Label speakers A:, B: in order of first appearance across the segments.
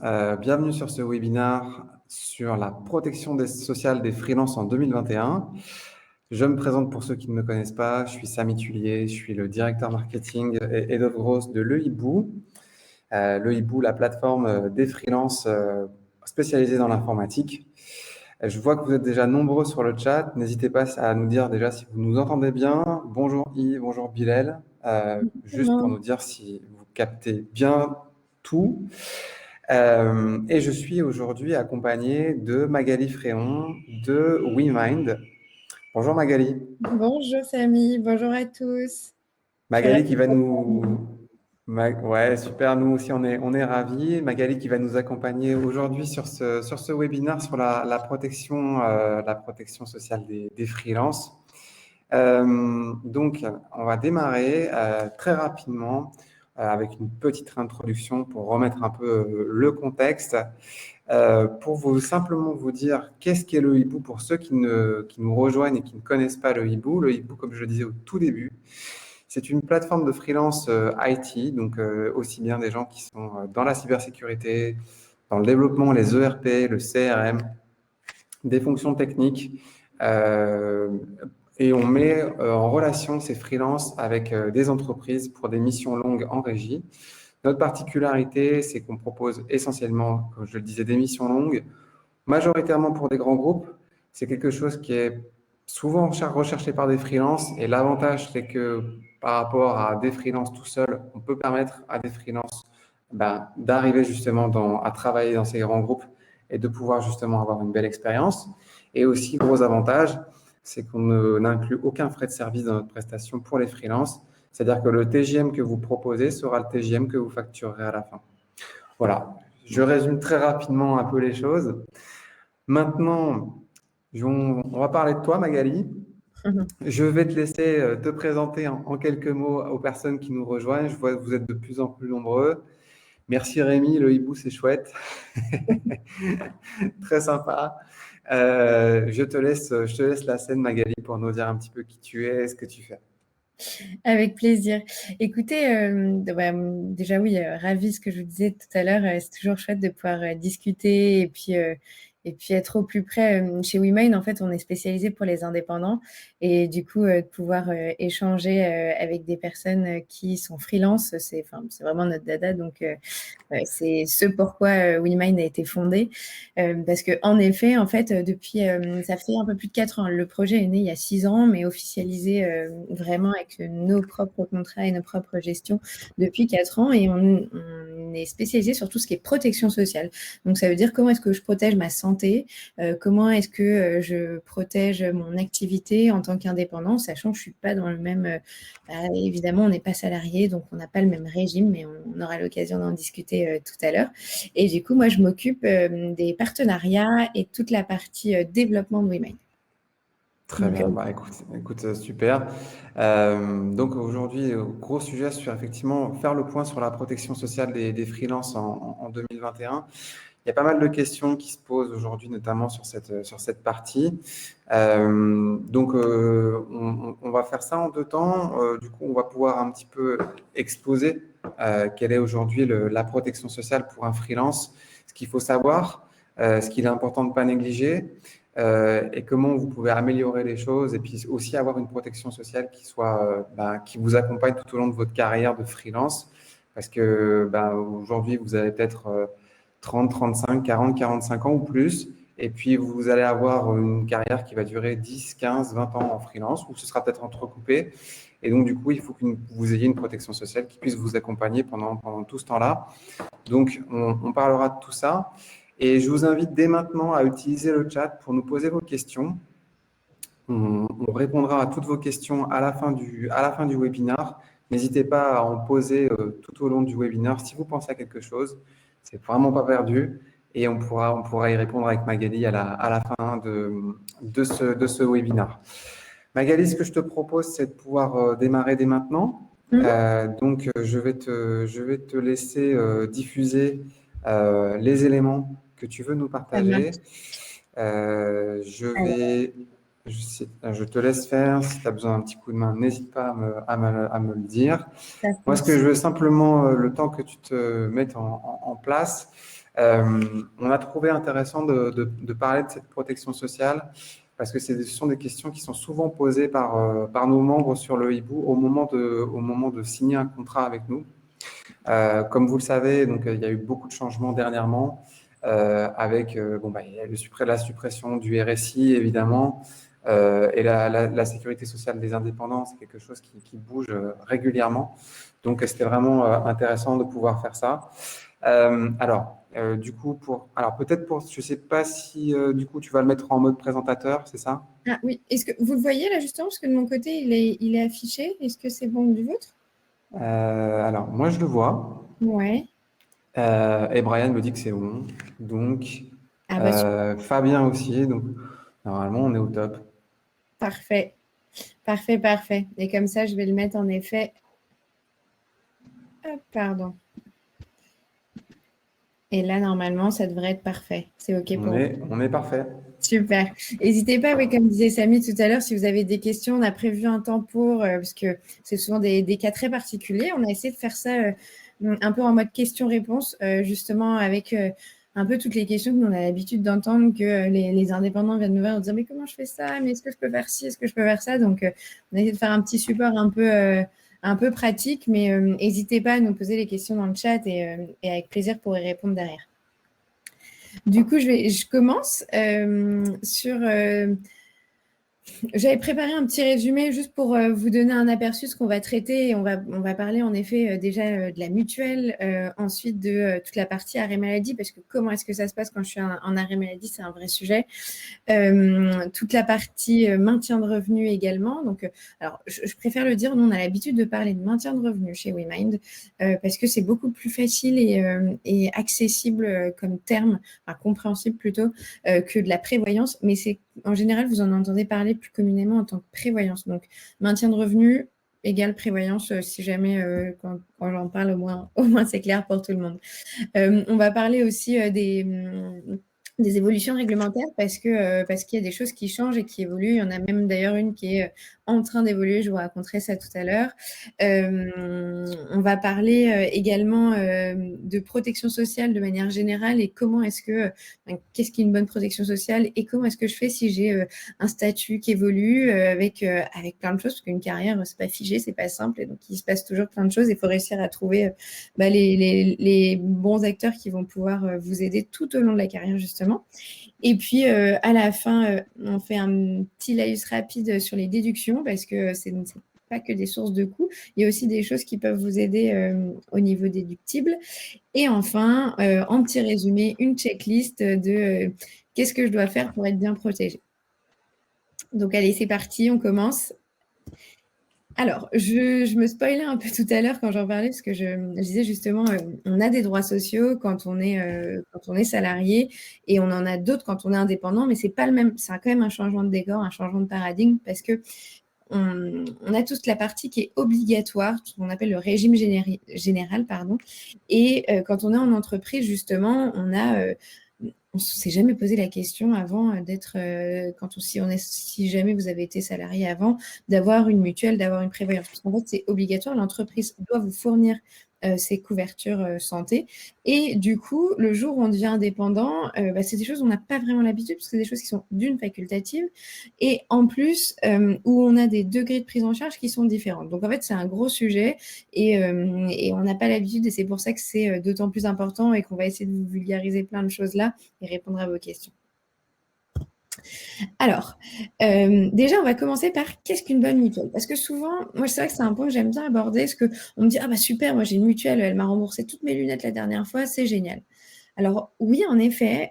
A: Bienvenue sur ce webinaire sur la protection sociale des freelances en 2021. Je me présente pour ceux qui ne me connaissent pas. Je suis Samy Tullier, je suis le directeur marketing et head of growth de Le Hibou. Le Hibou, la plateforme des freelances spécialisée dans l'informatique. Je vois que vous êtes déjà nombreux sur le chat. N'hésitez pas à nous dire déjà si vous nous entendez bien. Bonjour Yves, bonjour Bilal. Juste pour nous dire si vous captez bien tout. Et je suis aujourd'hui accompagné de Magali Fréon de WeMind. Bonjour Magali.
B: Bonjour Samy, bonjour à tous.
A: Magali qui va nous... Ouais, super, nous aussi on est ravis. Magali qui va nous accompagner aujourd'hui sur ce webinaire sur la protection sociale des freelances. Donc, on va démarrer très rapidement avec une petite introduction pour remettre un peu le contexte. Pour simplement vous dire qu'est-ce qu'est le Hibou pour ceux qui nous rejoignent et qui ne connaissent pas le Hibou. Le Hibou, comme je le disais au tout début, c'est une plateforme de freelance IT, donc aussi bien des gens qui sont dans la cybersécurité, dans le développement, les ERP, le CRM, des fonctions techniques. Et on met en relation ces freelances avec des entreprises pour des missions longues en régie. Notre particularité, c'est qu'on propose essentiellement, comme je le disais, des missions longues, majoritairement pour des grands groupes. C'est quelque chose qui est souvent recherché par des freelances. Et l'avantage, c'est que par rapport à des freelances tout seuls, on peut permettre à des freelances d'arriver justement à travailler dans ces grands groupes et de pouvoir justement avoir une belle expérience. Et aussi, gros avantage, c'est qu'on n'inclut aucun frais de service dans notre prestation pour les freelances. C'est-à-dire que le TGM que vous proposez sera le TGM que vous facturerez à la fin. Voilà, je résume très rapidement un peu les choses. Maintenant, on va parler de toi, Magali. Je vais te laisser te présenter en quelques mots aux personnes qui nous rejoignent. Je vois que vous êtes de plus en plus nombreux. Merci Rémi, le hibou, c'est chouette. Très sympa. Je te laisse la scène, Magali, pour nous dire un petit peu qui tu es et ce que tu fais.
B: Avec plaisir. Écoutez, déjà oui, ravi ce que je vous disais tout à l'heure, c'est toujours chouette de pouvoir discuter et puis être au plus près. Chez WeMind, en fait, on est spécialisé pour les indépendants et du coup, de pouvoir échanger avec des personnes qui sont freelance, c'est vraiment notre dada. Donc, c'est ce pourquoi WeMind a été fondé. Parce que en effet, en fait, depuis, ça fait un peu plus de 4 ans. Le projet est né il y a 6 ans, mais officialisé vraiment avec nos propres contrats et nos propres gestions depuis 4 ans. Et on est spécialisé sur tout ce qui est protection sociale. Donc, ça veut dire comment est-ce que je protège ma santé, comment est-ce que je protège mon activité en tant qu'indépendant, sachant que je suis pas dans le même... évidemment, on n'est pas salarié, donc on n'a pas le même régime, mais on aura l'occasion d'en discuter tout à l'heure. Et du coup, moi, je m'occupe des partenariats et toute la partie développement de WeMind.
A: Très bien, écoute, super. Donc aujourd'hui, gros sujet sur effectivement faire le point sur la protection sociale des freelances en 2021. Il y a pas mal de questions qui se posent aujourd'hui, notamment sur cette partie. Donc, on va faire ça en 2 temps. Du coup, on va pouvoir un petit peu exposer quelle est aujourd'hui la protection sociale pour un freelance, ce qu'il faut savoir, ce qu'il est important de ne pas négliger, et comment vous pouvez améliorer les choses, et puis aussi avoir une protection sociale qui vous accompagne tout au long de votre carrière de freelance, parce que aujourd'hui, vous avez peut-être 30, 35, 40, 45 ans ou plus. Et puis, vous allez avoir une carrière qui va durer 10, 15, 20 ans en freelance, ou ce sera peut-être entrecoupé. Et donc, du coup, il faut que vous ayez une protection sociale qui puisse vous accompagner pendant tout ce temps-là. Donc, on parlera de tout ça. Et je vous invite dès maintenant à utiliser le chat pour nous poser vos questions. On répondra à toutes vos questions à la fin du webinaire. N'hésitez pas à en poser tout au long du webinaire si vous pensez à quelque chose. C'est vraiment pas perdu et on pourra y répondre avec Magali à la fin de ce webinaire. Magali, ce que je te propose, c'est de pouvoir démarrer dès maintenant. Donc, je vais te laisser diffuser les éléments que tu veux nous partager. Je te laisse faire. Si tu as besoin d'un petit coup de main, n'hésite pas à me le dire. Moi, ce que je veux simplement, le temps que tu te mettes en place, On a trouvé intéressant de parler de cette protection sociale parce que ce sont des questions qui sont souvent posées par nos membres sur le hibou au moment de signer un contrat avec nous. Comme vous le savez, donc, il y a eu beaucoup de changements dernièrement avec il y a la suppression du RSI, évidemment, et la sécurité sociale des indépendants, c'est quelque chose qui bouge régulièrement. Donc, c'était vraiment intéressant de pouvoir faire ça. Du coup, je sais pas si du coup tu vas le mettre en mode présentateur, c'est ça?
B: Ah oui, est-ce que vous le voyez là justement? Parce que de mon côté, il est affiché. Est-ce que c'est bon du vôtre?
A: Moi je le vois.
B: Ouais.
A: Et Brian me dit que c'est bon. Donc,
B: Ah bah super,
A: Fabien aussi. Donc, normalement, on est au top.
B: parfait. Parfait, parfait. Et comme ça, je vais le mettre en effet. Hop, pardon. Et là, normalement, ça devrait être parfait. C'est OK pour vous.
A: On est parfait.
B: Super. N'hésitez pas, oui, comme disait Samy tout à l'heure, si vous avez des questions, on a prévu un temps parce que c'est souvent des cas très particuliers. On a essayé de faire ça un peu en mode question-réponse, justement avec un peu toutes les questions que nous, on a l'habitude d'entendre, que les indépendants viennent nous voir et nous dire, mais comment je fais ça? Mais est-ce que je peux faire ci? Est-ce que je peux faire ça? Donc, on a essayé de faire un petit support un peu pratique, mais n'hésitez pas à nous poser les questions dans le chat et avec plaisir pour y répondre derrière. Du coup, je commence sur j'avais préparé un petit résumé juste pour vous donner un aperçu de ce qu'on va traiter. Et on va parler en effet déjà de la mutuelle, ensuite de toute la partie arrêt maladie, parce que comment est-ce que ça se passe quand je suis en arrêt maladie, c'est un vrai sujet. Toute la partie maintien de revenus également. Donc, alors, je préfère le dire, nous, on a l'habitude de parler de maintien de revenus chez WeMind parce que c'est beaucoup plus facile et accessible comme terme, enfin, compréhensible plutôt, que de la prévoyance. Mais c'est en général, vous en entendez parler plus communément en tant que prévoyance. Donc, maintien de revenus égale prévoyance, si jamais quand j'en parle, au moins c'est clair pour tout le monde. On va parler aussi des évolutions réglementaires parce qu'il y a des choses qui changent et qui évoluent. Il y en a même d'ailleurs une qui est en train d'évoluer. Je vous raconterai ça tout à l'heure. On va parler également de protection sociale de manière générale et comment est-ce que qu'est-ce qu'une bonne protection sociale et comment est-ce que je fais si j'ai un statut qui évolue avec plein de choses parce qu'une carrière c'est pas figé, c'est pas simple et donc il se passe toujours plein de choses. Il faut réussir à trouver les bons acteurs qui vont pouvoir vous aider tout au long de la carrière, justement. Et puis, à la fin, on fait un petit laïus rapide sur les déductions parce que c'est pas que des sources de coûts. Il y a aussi des choses qui peuvent vous aider au niveau déductible. Et enfin, en petit résumé, une checklist de qu'est-ce que je dois faire pour être bien protégé. Donc, allez, c'est parti, on commence. Alors, je me spoilais un peu tout à l'heure quand j'en parlais, parce que je disais justement, on a des droits sociaux quand on est salarié et on en a d'autres quand on est indépendant, mais c'est pas le même. C'est quand même un changement de décor, un changement de paradigme, parce que on a toute la partie qui est obligatoire, ce qu'on appelle le régime général, pardon. Et quand on est en entreprise, justement, on s'est jamais posé la question avant d'être, si jamais vous avez été salarié avant, d'avoir une mutuelle, d'avoir une prévoyance. Parce qu'en fait, c'est obligatoire. L'entreprise doit vous fournir ces couvertures santé. Et du coup, le jour où on devient indépendant, c'est des choses où on n'a pas vraiment l'habitude, parce que c'est des choses qui sont d'une facultative, et en plus, où on a des degrés de prise en charge qui sont différents. Donc en fait, c'est un gros sujet, et on n'a pas l'habitude, et c'est pour ça que c'est d'autant plus important, et qu'on va essayer de vous vulgariser plein de choses là, et répondre à vos questions. Alors, déjà, on va commencer par qu'est-ce qu'une bonne mutuelle? Parce que souvent, moi, c'est vrai que c'est un point que j'aime bien aborder, parce qu'on me dit, ah bah super, moi j'ai une mutuelle, elle m'a remboursé toutes mes lunettes la dernière fois, c'est génial. Alors oui, en effet,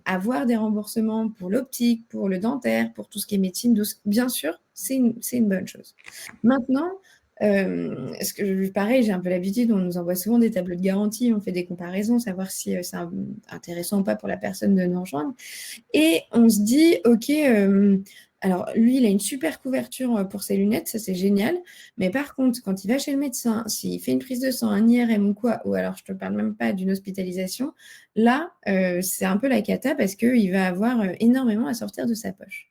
B: avoir des remboursements pour l'optique, pour le dentaire, pour tout ce qui est médecine douce, bien sûr, c'est une bonne chose. Maintenant, pareil, j'ai un peu l'habitude, on nous envoie souvent des tableaux de garantie, on fait des comparaisons, savoir si c'est intéressant ou pas pour la personne de nous rejoindre. Et on se dit, OK, alors lui, il a une super couverture pour ses lunettes, ça c'est génial. Mais par contre, quand il va chez le médecin, s'il fait une prise de sang, un IRM ou quoi, ou alors je ne te parle même pas d'une hospitalisation, là, c'est un peu la cata parce qu'il va avoir énormément à sortir de sa poche.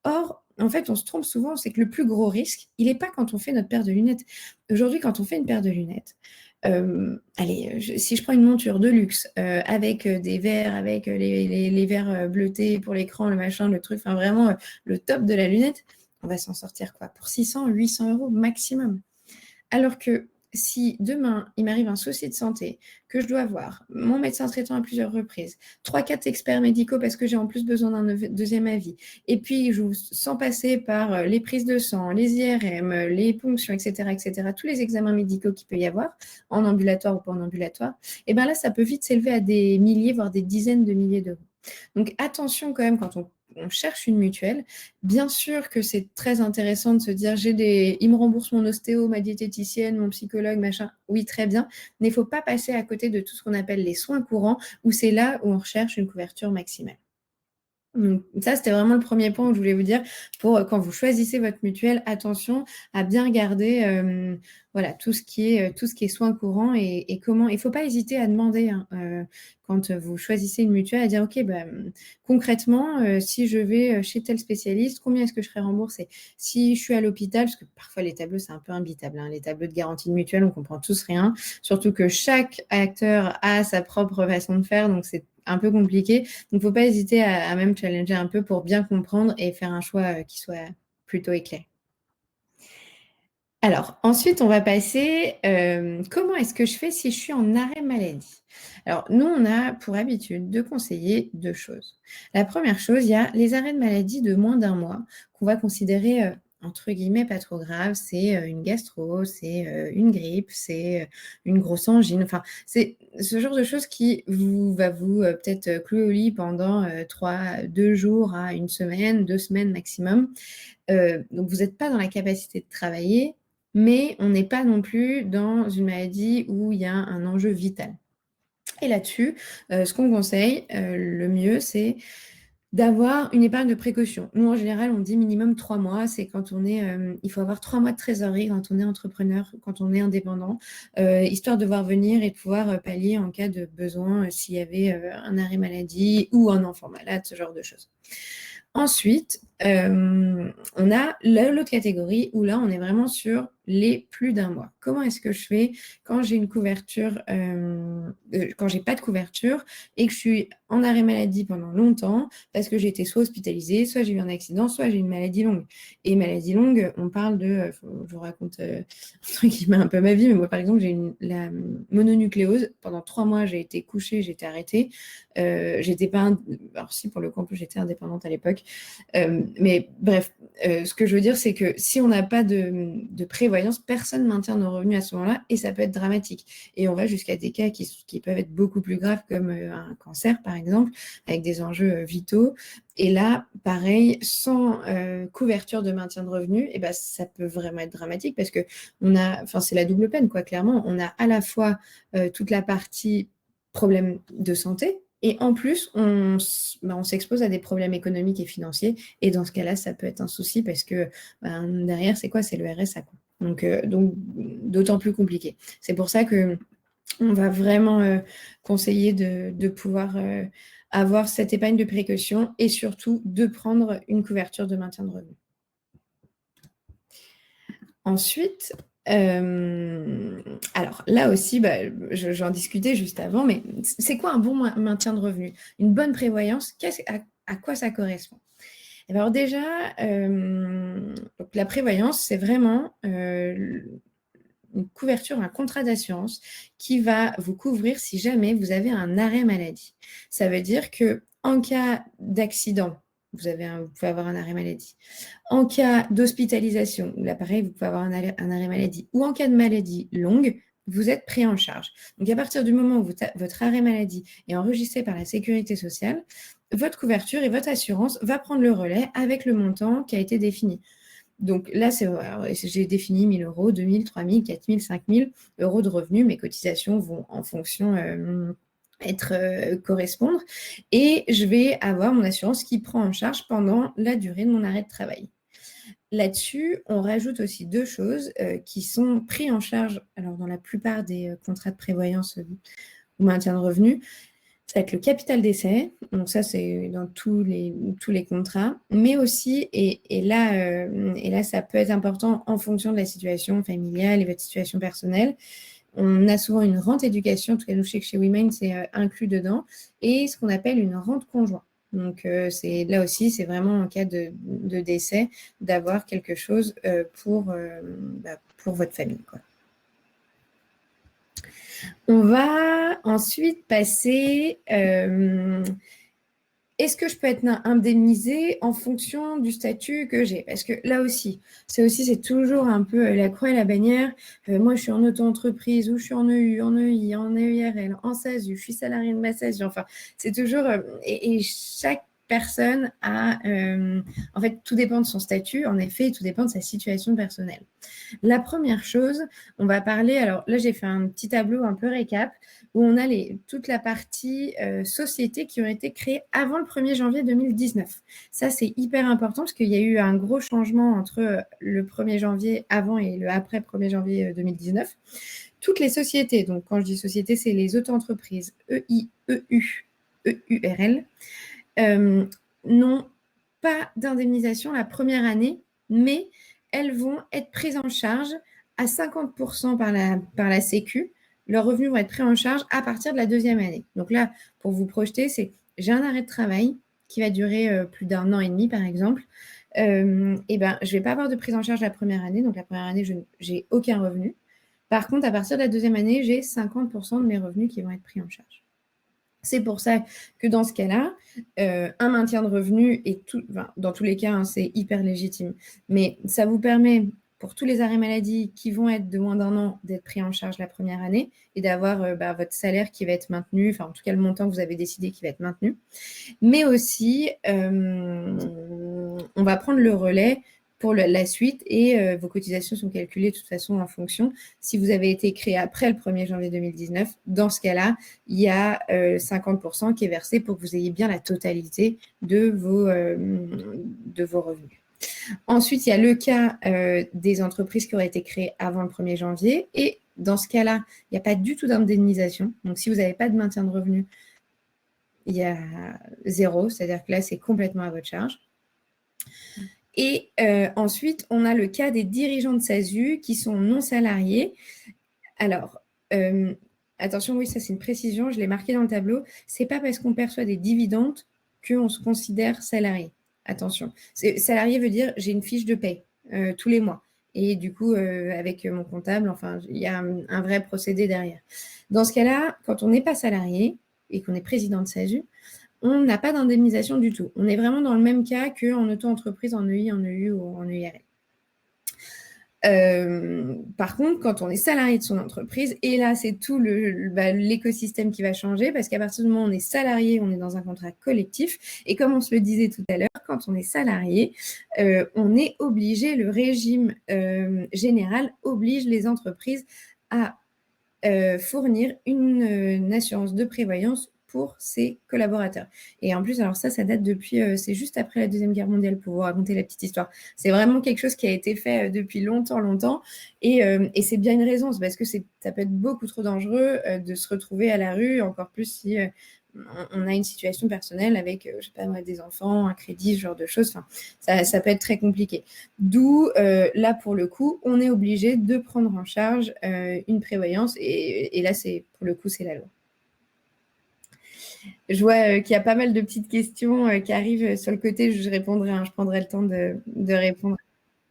B: Or, en fait, on se trompe souvent, c'est que le plus gros risque, il n'est pas quand on fait notre paire de lunettes. Aujourd'hui, quand on fait une paire de lunettes, Allez, si je prends une monture de luxe avec des verres, avec les verres bleutés pour l'écran, le machin, le truc, enfin vraiment le top de la lunette, on va s'en sortir quoi? Pour 600, 800 euros maximum. Alors que si demain, il m'arrive un souci de santé, que je dois voir mon médecin traitant à plusieurs reprises, 3-4 experts médicaux parce que j'ai en plus besoin d'un deuxième avis, et puis sans passer par les prises de sang, les IRM, les ponctions, etc., tous les examens médicaux qu'il peut y avoir, en ambulatoire ou pas en ambulatoire, et bien là, ça peut vite s'élever à des milliers, voire des dizaines de milliers d'euros. Donc attention quand même quand on cherche une mutuelle. Bien sûr que c'est très intéressant de se dire il me rembourse mon ostéo, ma diététicienne, mon psychologue, machin. Oui, très bien. Mais il ne faut pas passer à côté de tout ce qu'on appelle les soins courants, où c'est là où on recherche une couverture maximale. Donc, ça, c'était vraiment le premier point que je voulais vous dire pour quand vous choisissez votre mutuelle, attention à bien regarder voilà, tout ce qui est soins courants et comment. Il ne faut pas hésiter à demander quand vous choisissez une mutuelle à dire ok, concrètement, si je vais chez tel spécialiste, combien est-ce que je serai remboursée? Si je suis à l'hôpital, parce que parfois les tableaux, c'est un peu imbitable, hein, les tableaux de garantie de mutuelle, on comprend tous rien, surtout que chaque acteur a sa propre façon de faire, donc c'est un peu compliqué. Donc, il ne faut pas hésiter à même challenger un peu pour bien comprendre et faire un choix qui soit plutôt éclairé. Alors, ensuite, on va passer, comment est-ce que je fais si je suis en arrêt maladie? Alors, nous, on a pour habitude de conseiller 2 choses. La première chose, il y a les arrêts de maladie de moins d'1 mois qu'on va considérer, entre guillemets «pas trop grave». C'est, une gastro, c'est, une grippe, c'est, une grosse angine. Enfin, c'est ce genre de choses qui va vous, peut-être, clouer au lit pendant, 2 jours à 1 semaine, 2 semaines maximum. Donc vous n'êtes pas dans la capacité de travailler, mais on n'est pas non plus dans une maladie où il y a un enjeu vital. Et là-dessus, ce qu'on conseille, le mieux, c'est d'avoir une épargne de précaution. Nous, en général, on dit minimum 3 mois. C'est quand on est, il faut avoir 3 mois de trésorerie quand on est entrepreneur, quand on est indépendant, histoire de voir venir et de pouvoir, pallier en cas de besoin, s'il y avait, un arrêt maladie ou un enfant malade, ce genre de choses. Ensuite, on a l'autre catégorie où là, on est vraiment sur les plus d'1 mois. Comment est-ce que je fais quand j'ai une couverture, quand j'ai pas de couverture et que je suis en arrêt maladie pendant longtemps parce que j'ai été soit hospitalisée, soit j'ai eu un accident, soit j'ai une maladie longue. Et maladie longue, on parle de, je vous raconte entre guillemets un peu ma vie, mais moi par exemple, j'ai la mononucléose. Pendant 3 mois, j'ai été couchée, j'ai été arrêtée. J'étais pas, alors si pour le coup, en plus j'étais indépendante à l'époque. Mais bref, ce que je veux dire, c'est que si on n'a pas de prévoyance, personne ne maintient nos revenus à ce moment-là et ça peut être dramatique. Et on va jusqu'à des cas qui peuvent être beaucoup plus graves comme un cancer, par exemple, avec des enjeux vitaux. Et là, pareil, sans couverture de maintien de revenus, et ben, ça peut vraiment être dramatique parce que c'est la double peine, quoi, clairement. On a à la fois toute la partie problème de santé, et en plus, on s'expose à des problèmes économiques et financiers. Et dans ce cas-là, ça peut être un souci parce que derrière, c'est quoi? C'est le RSA, quoi. Donc d'autant plus compliqué. C'est pour ça qu'on va vraiment conseiller de pouvoir avoir cette épargne de précaution et surtout de prendre une couverture de maintien de revenus. Ensuite, alors là aussi, j'en discutais juste avant, mais c'est quoi un bon maintien de revenus? Une bonne prévoyance, à quoi ça correspond? Alors déjà, donc la prévoyance, c'est vraiment une couverture, un contrat d'assurance qui va vous couvrir si jamais vous avez un arrêt maladie. Ça veut dire qu'en cas d'accident, vous pouvez avoir un arrêt maladie. En cas d'hospitalisation, là pareil, vous pouvez avoir un arrêt maladie. Ou en cas de maladie longue, vous êtes pris en charge. Donc à partir du moment où votre arrêt maladie est enregistré par la sécurité sociale, votre couverture et votre assurance va prendre le relais avec le montant qui a été défini. Donc là, j'ai défini 1 000 €, 2 000, 3 000, 4 000, 5 000 € de revenus. Mes cotisations vont en fonction correspondre. Et je vais avoir mon assurance qui prend en charge pendant la durée de mon arrêt de travail. Là-dessus, on rajoute aussi 2 choses qui sont prises en charge alors dans la plupart des contrats de prévoyance ou maintien de revenus. Ça va être le capital d'essai. Donc ça, c'est dans tous les contrats. Mais aussi, et là, ça peut être important en fonction de la situation familiale et votre situation personnelle, On a souvent une rente éducation, en tout cas nous chez WeMind, c'est inclus dedans, et ce qu'on appelle une rente conjointe. Donc, là aussi, c'est vraiment en cas de décès d'avoir quelque chose pour votre famille, quoi. On va ensuite passer... est-ce que je peux être indemnisée en fonction du statut que j'ai? Parce que là aussi, c'est toujours un peu la croix et la bannière. Moi, je suis en auto-entreprise ou je suis en EU, en EI, en EURL, en SASU, je suis salariée de ma SASU. Enfin, c'est toujours... et chaque personne a... en fait, tout dépend de son statut, en effet, et tout dépend de sa situation personnelle. La première chose, on va parler... Alors là, j'ai fait un petit tableau un peu récap où on a toute la partie sociétés qui ont été créées avant le 1er janvier 2019. Ça, c'est hyper important parce qu'il y a eu un gros changement entre le 1er janvier avant et le après 1er janvier 2019. Toutes les sociétés, donc quand je dis société, c'est les auto-entreprises EI, EU, EURL, n'ont pas d'indemnisation la première année, mais elles vont être prises en charge à 50% par la Sécu. Leurs revenus vont être pris en charge à partir de la deuxième année. Donc là, pour vous projeter, c'est j'ai un arrêt de travail qui va durer plus d'1 an et demi, par exemple. Et ben, je ne vais pas avoir de prise en charge la première année. Donc la première année, je n'ai aucun revenu. Par contre, à partir de la deuxième année, j'ai 50% de mes revenus qui vont être pris en charge. C'est pour ça que dans ce cas-là, un maintien de revenus, dans tous les cas, hein, c'est hyper légitime, mais ça vous permet, pour tous les arrêts maladie qui vont être de moins d'1 an, d'être pris en charge la première année et d'avoir votre salaire qui va être maintenu, enfin en tout cas le montant que vous avez décidé qui va être maintenu. Mais aussi, on va prendre le relais pour la suite et vos cotisations sont calculées de toute façon en fonction. Si vous avez été créé après le 1er janvier 2019, dans ce cas-là, il y a 50% qui est versé pour que vous ayez bien la totalité de vos revenus. Ensuite, il y a le cas des entreprises qui auraient été créées avant le 1er janvier et dans ce cas-là, il n'y a pas du tout d'indemnisation. Donc, si vous n'avez pas de maintien de revenus, il y a 0, c'est-à-dire que là, c'est complètement à votre charge. Et ensuite, on a le cas des dirigeants de SASU qui sont non salariés. Alors, attention, oui, ça c'est une précision, je l'ai marqué dans le tableau. Ce n'est pas parce qu'on perçoit des dividendes qu'on se considère salarié. Attention, salarié veut dire j'ai une fiche de paie tous les mois. Et du coup, avec mon comptable, enfin, il y a un vrai procédé derrière. Dans ce cas-là, quand on n'est pas salarié et qu'on est président de SASU, on n'a pas d'indemnisation du tout. On est vraiment dans le même cas qu'en auto-entreprise, en EI, en EU ou en EURL. Par contre, quand on est salarié de son entreprise, et là, c'est tout l'écosystème qui va changer, parce qu'à partir du moment où on est salarié, on est dans un contrat collectif, et comme on se le disait tout à l'heure, quand on est salarié, on est obligé, le régime général oblige les entreprises à fournir une assurance de prévoyance pour ses collaborateurs. Et en plus, alors ça date depuis, c'est juste après la Deuxième Guerre mondiale, pour vous raconter la petite histoire. C'est vraiment quelque chose qui a été fait depuis longtemps. Et c'est bien une raison, c'est parce que ça peut être beaucoup trop dangereux de se retrouver à la rue, encore plus si on a une situation personnelle avec, je sais pas moi, des enfants, un crédit, ce genre de choses. Enfin, ça peut être très compliqué. D'où, là, pour le coup, on est obligé de prendre en charge une prévoyance. Et là, pour le coup, c'est la loi. Je vois qu'il y a pas mal de petites questions qui arrivent sur le côté. Je répondrai, hein, je prendrai le temps de répondre.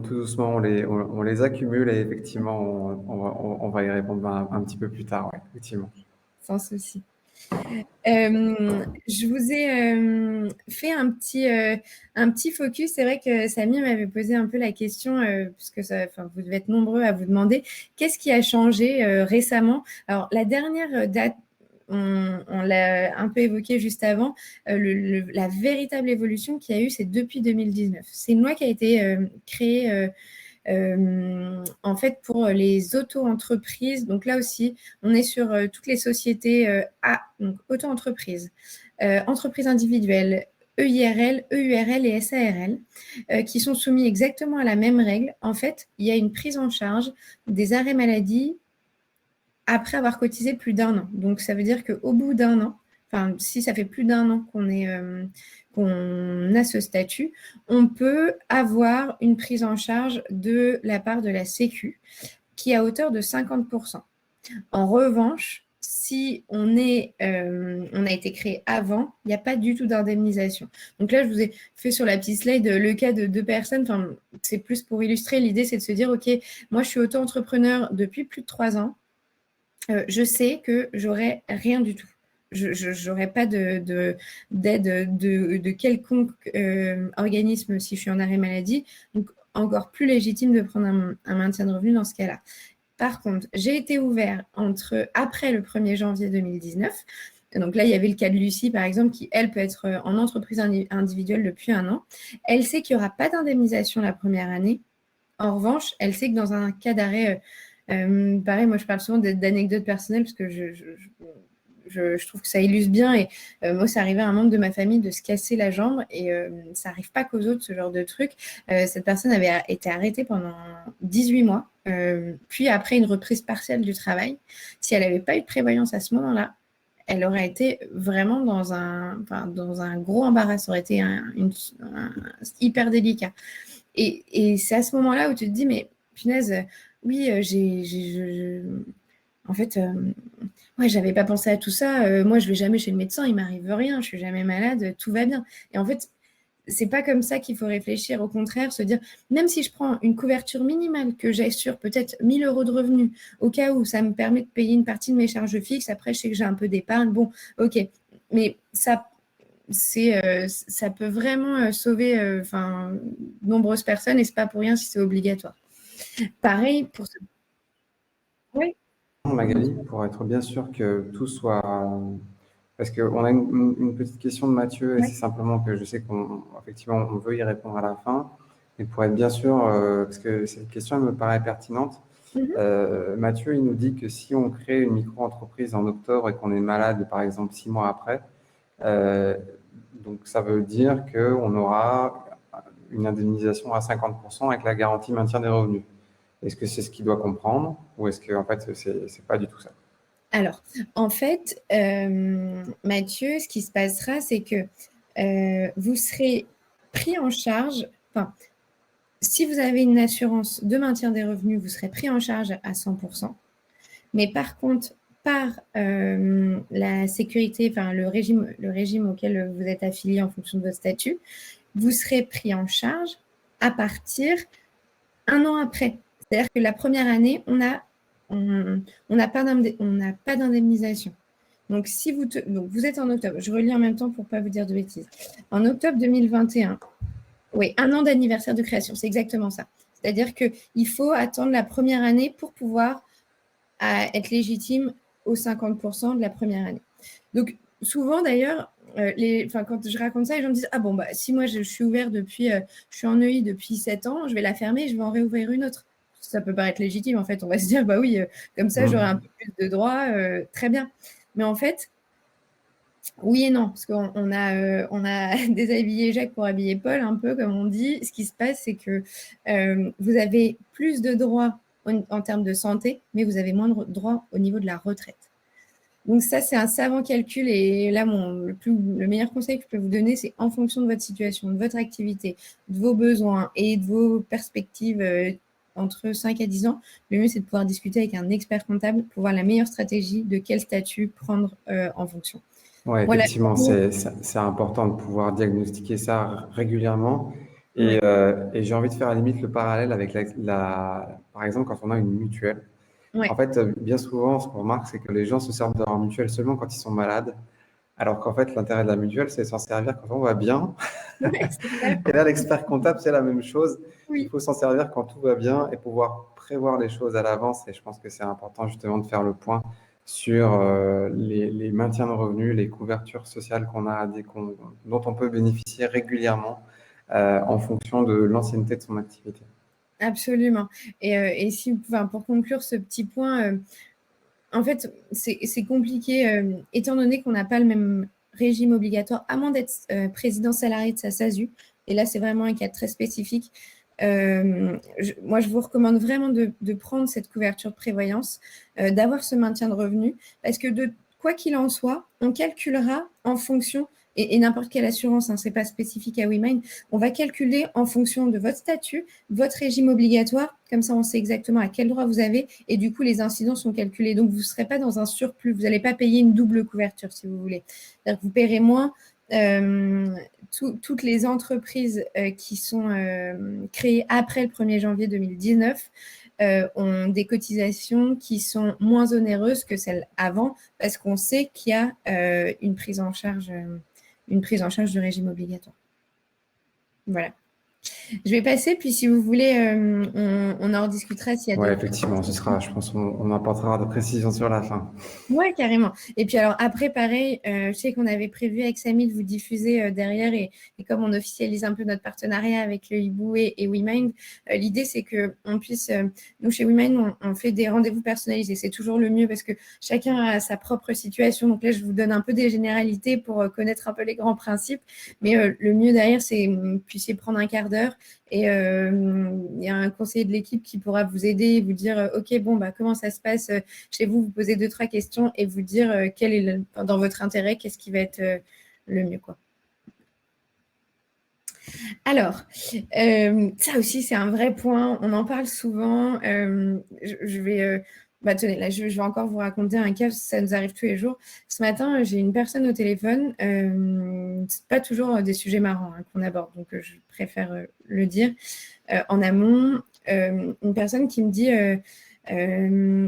A: Tout doucement, on les accumule et effectivement, on va y répondre un petit peu plus tard, ouais, effectivement.
B: Sans souci. Je vous ai fait un petit focus. C'est vrai que Samy m'avait posé un peu la question, puisque vous devez être nombreux à vous demander qu'est-ce qui a changé récemment. Alors, la dernière date, on l'a un peu évoqué juste avant, la véritable évolution qu'il y a eu, c'est depuis 2019. C'est une loi qui a été créée en fait pour les auto-entreprises. Donc là aussi, on est sur toutes les sociétés donc auto-entreprises, entreprises individuelles, EIRL, EURL et SARL, qui sont soumis exactement à la même règle. En fait, il y a une prise en charge des arrêts maladie après avoir cotisé plus d'1 an. Donc, ça veut dire qu'au bout d'1 an, enfin, si ça fait plus d'1 an qu'on a ce statut, on peut avoir une prise en charge de la part de la Sécu qui est à hauteur de 50%. En revanche, si on a été créé avant, il n'y a pas du tout d'indemnisation. Donc là, je vous ai fait sur la petite slide le cas de 2 personnes. Enfin, c'est plus pour illustrer. L'idée, c'est de se dire, OK, moi, je suis auto-entrepreneur depuis plus de 3 ans. Je sais que j'aurai rien du tout. Je n'aurai pas d'aide de quelconque organisme si je suis en arrêt maladie. Donc, encore plus légitime de prendre un maintien de revenu dans ce cas-là. Par contre, j'ai été ouvert après le 1er janvier 2019. Donc là, il y avait le cas de Lucie, par exemple, qui, elle, peut être en entreprise individuelle depuis 1 an. Elle sait qu'il n'y aura pas d'indemnisation la première année. En revanche, elle sait que dans un cas d'arrêt, pareil, moi, je parle souvent d'anecdotes personnelles parce que je trouve que ça illustre bien. Et moi, ça arrivait à un membre de ma famille de se casser la jambe et ça n'arrive pas qu'aux autres, ce genre de truc. Cette personne avait été arrêtée pendant 18 mois, puis après une reprise partielle du travail. Si elle n'avait pas eu de prévoyance à ce moment-là, elle aurait été vraiment dans un gros embarras. Ça aurait été hyper délicat. Et c'est à ce moment-là où tu te dis, mais punaise, oui, en fait, ouais, j'avais pas pensé à tout ça. Moi, je vais jamais chez le médecin, il m'arrive rien, je suis jamais malade, tout va bien. Et en fait, c'est pas comme ça qu'il faut réfléchir. Au contraire, se dire, même si je prends une couverture minimale que j'assure peut-être 1 000 € de revenus, au cas où ça me permet de payer une partie de mes charges fixes, après, je sais que j'ai un peu d'épargne, bon, ok. Mais ça peut vraiment sauver de nombreuses personnes et c'est pas pour rien si c'est obligatoire. Pareil pour ce... Oui.
A: Magali, pour être bien sûr que tout soit... Parce qu'on a une petite question de Mathieu, et
B: Ouais.
A: c'est simplement que je sais qu'effectivement, on veut y répondre à la fin. Mais pour être bien sûr, parce que cette question, elle me paraît pertinente. Mathieu, il nous dit que si on crée une micro-entreprise en octobre et qu'on est malade, par exemple, 6 mois après, donc ça veut dire qu'on aura une indemnisation à 50% avec la garantie maintien des revenus. Est-ce que c'est ce qu'il doit comprendre ou est-ce que en fait c'est pas du tout ça?
B: Alors, en fait, Mathieu, ce qui se passera, c'est que vous serez pris en charge, enfin, si vous avez une assurance de maintien des revenus, vous serez pris en charge à 100%. Mais par contre, par la sécurité, enfin le régime auquel vous êtes affilié en fonction de votre statut, vous serez pris en charge à partir 1 an après. C'est-à-dire que la première année, on n'a pas d'indemnisation. Donc, donc, vous êtes en octobre. Je relis en même temps pour ne pas vous dire de bêtises. En octobre 2021, oui, 1 an d'anniversaire de création, c'est exactement ça. C'est-à-dire qu'il faut attendre la première année pour pouvoir être légitime aux 50% de la première année. Donc, souvent d'ailleurs, quand je raconte ça, les gens me disent « Ah bon, bah, si moi je suis ouvert je suis en EI depuis 7 ans, je vais la fermer, je vais en réouvrir une autre. » Ça peut paraître légitime, en fait. On va se dire « Bah oui, comme ça, j'aurai un peu plus de droits, très bien. » Mais en fait, oui et non, parce qu'on a déshabillé Jacques pour habiller Paul, un peu comme on dit. Ce qui se passe, c'est que vous avez plus de droits en termes de santé, mais vous avez moins de droits au niveau de la retraite. Donc ça, c'est un savant calcul. Et là, le meilleur conseil que je peux vous donner, c'est en fonction de votre situation, de votre activité, de vos besoins et de vos perspectives entre 5 à 10 ans, le mieux, c'est de pouvoir discuter avec un expert comptable pour voir la meilleure stratégie de quel statut prendre en fonction.
A: Ouais,
B: Voilà.
A: effectivement, c'est important de pouvoir diagnostiquer ça régulièrement.
B: Ouais.
A: Et j'ai envie de faire à la limite le parallèle avec par exemple, quand on a une mutuelle. En
B: Ouais.
A: fait, bien souvent, ce qu'on remarque, c'est que les gens se servent de leur mutuelle seulement quand ils sont malades, alors qu'en fait, l'intérêt de la mutuelle, c'est de s'en servir quand on va bien.
B: Ouais, c'est ça.
A: Et là, l'expert comptable, c'est la même chose. Il
B: Oui,
A: faut s'en servir quand tout va bien et pouvoir prévoir les choses à l'avance. Et je pense que c'est important justement de faire le point sur les maintiens de revenus, les couvertures sociales qu'on a, dont on peut bénéficier régulièrement en fonction de l'ancienneté de son activité.
B: absolument. Et pour conclure ce petit point, en fait, c'est compliqué, étant donné qu'on n'a pas le même régime obligatoire, à moins d'être président salarié de sa SASU. Et là, c'est vraiment un cas très spécifique. Moi, je vous recommande vraiment de prendre cette couverture de prévoyance, d'avoir ce maintien de revenus, parce que quoi qu'il en soit, on calculera en fonction et n'importe quelle assurance, hein, ce n'est pas spécifique à WeMind, on va calculer en fonction de votre statut, votre régime obligatoire, comme ça on sait exactement à quel droit vous avez, et du coup les incidents sont calculés. Donc vous ne serez pas dans un surplus, vous n'allez pas payer une double couverture si vous voulez. C'est-à-dire que vous paierez moins. Toutes les entreprises qui sont créées après le 1er janvier 2019 ont des cotisations qui sont moins onéreuses que celles avant, parce qu'on sait qu'il y a une prise en charge du régime obligatoire. Voilà. Je vais passer, puis si vous voulez, on en rediscutera s'il y a
A: Ouais,
B: d'autres.
A: effectivement, ce sera, je pense, on apportera de précisions sur la fin.
B: Ouais, carrément. Et puis alors après, pareil, je sais qu'on avait prévu avec Samy de vous diffuser derrière, et comme on officialise un peu notre partenariat avec le Hibou et WeMind, l'idée c'est qu'on puisse, nous chez WeMind, on fait des rendez-vous personnalisés. C'est toujours le mieux parce que chacun a sa propre situation. Donc là, je vous donne un peu des généralités pour connaître un peu les grands principes. Mais le mieux derrière, c'est que vous puissiez prendre un quart d'heure. Et il y a un conseiller de l'équipe qui pourra vous aider et vous dire OK, bon, bah, comment ça se passe chez vous, vous posez 2-3 questions et vous dire quel est dans votre intérêt, qu'est-ce qui va être le mieux, quoi. Alors, ça aussi, c'est un vrai point. On en parle souvent. Je vais... tenez, là, je vais encore vous raconter un cas, ça nous arrive tous les jours. Ce matin, j'ai une personne au téléphone. C'est pas toujours des sujets marrants qu'on aborde, donc je préfère le dire en amont. Une personne qui me dit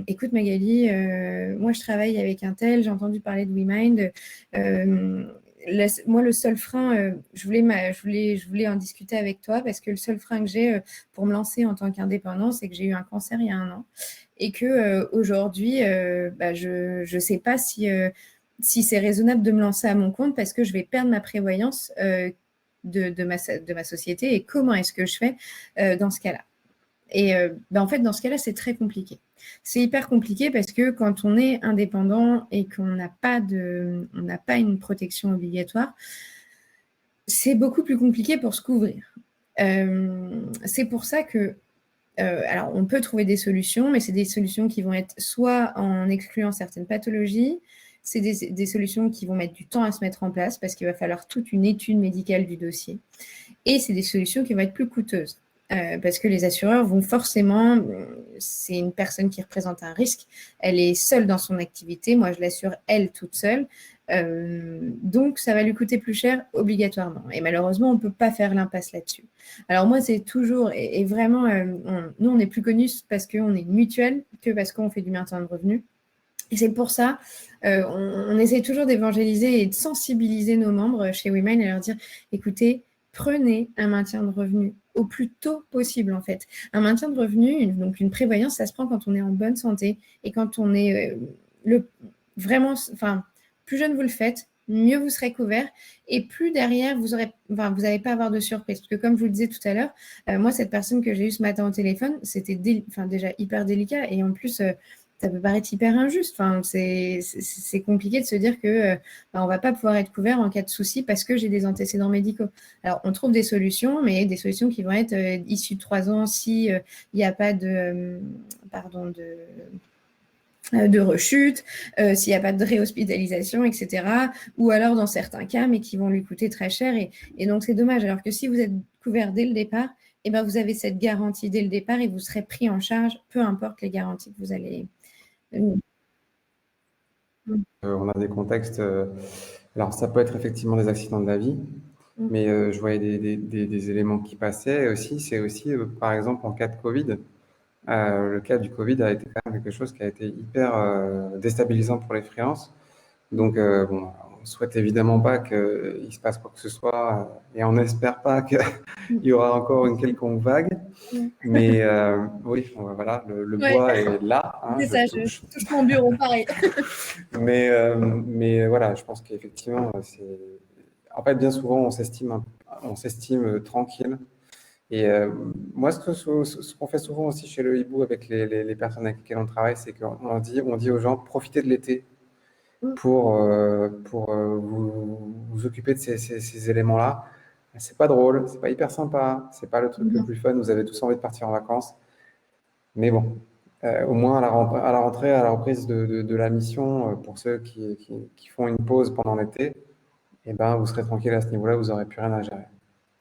B: écoute Magali, moi je travaille avec un tel, j'ai entendu parler de WeMind. Moi, le seul frein, je voulais en discuter avec toi parce que le seul frein que j'ai pour me lancer en tant qu'indépendant, c'est que j'ai eu un cancer il y a 1 an et que aujourd'hui, je ne sais pas si c'est raisonnable de me lancer à mon compte parce que je vais perdre ma prévoyance de ma société et comment est-ce que je fais dans ce cas-là. Et en fait, dans ce cas-là, c'est très compliqué. C'est hyper compliqué parce que quand on est indépendant et qu'on n'a pas une protection obligatoire, c'est beaucoup plus compliqué pour se couvrir. C'est pour ça que, alors on peut trouver des solutions, mais c'est des solutions qui vont être soit en excluant certaines pathologies, c'est des solutions qui vont mettre du temps à se mettre en place parce qu'il va falloir toute une étude médicale du dossier. Et c'est des solutions qui vont être plus coûteuses. Parce que les assureurs vont forcément, c'est une personne qui représente un risque, elle est seule dans son activité, moi je l'assure elle toute seule, donc ça va lui coûter plus cher obligatoirement. Et malheureusement, on ne peut pas faire l'impasse là-dessus. Alors moi, c'est toujours, et vraiment, nous on est plus connus parce qu'on est une mutuelle que parce qu'on fait du maintien de revenus. Et c'est pour ça, on essaie toujours d'évangéliser et de sensibiliser nos membres chez WeMind et leur dire, écoutez, prenez un maintien de revenu au plus tôt possible, en fait. Un maintien de revenu, donc une prévoyance, ça se prend quand on est en bonne santé et quand on est vraiment, enfin, plus jeune vous le faites, mieux vous serez couvert et plus derrière, vous n'allez pas avoir de surprise. Parce que comme je vous le disais tout à l'heure, moi, cette personne que j'ai eue ce matin au téléphone, c'était déjà hyper délicat et en plus, ça peut paraître hyper injuste. Enfin, c'est compliqué de se dire que on va pas pouvoir être couvert en cas de souci parce que j'ai des antécédents médicaux. Alors, on trouve des solutions, mais des solutions qui vont être issues de 3 ans si il n'y a pas de rechute, s'il n'y a pas de réhospitalisation, etc. Ou alors dans certains cas, mais qui vont lui coûter très cher. Et donc, c'est dommage. Alors que si vous êtes couvert dès le départ, eh ben, vous avez cette garantie dès le départ et vous serez pris en charge, peu importe les garanties que vous allez...
A: On a des contextes, alors ça peut être effectivement des accidents de la vie, mais je voyais des éléments qui passaient aussi. C'est aussi, par exemple, en cas de Covid, le cas du Covid a été quand même quelque chose qui a été hyper déstabilisant pour les freelances. Donc, bon, on souhaite évidemment pas qu'il se passe quoi que ce soit et on n'espère pas qu'il y aura encore une quelconque vague. Mais oui, voilà, le
B: Ouais,
A: bois est là, hein,
B: c'est
A: je
B: ça, je
A: touche.
B: touche mon bureau, pareil.
A: Mais voilà, je pense qu'effectivement, en fait, bien souvent, on s'estime tranquille. Et moi, ce qu'on fait souvent aussi chez le Hibou avec les personnes avec lesquelles on travaille, c'est on dit aux gens, profitez de l'été pour vous occuper de ces éléments-là. C'est pas drôle, c'est pas hyper sympa, c'est pas le truc le plus fun. Vous avez tous envie de partir en vacances, mais bon, au moins à la rentrée, à la reprise de la mission, pour ceux qui font une pause pendant l'été, et ben, vous serez tranquille à ce niveau-là, vous n'aurez plus rien à gérer.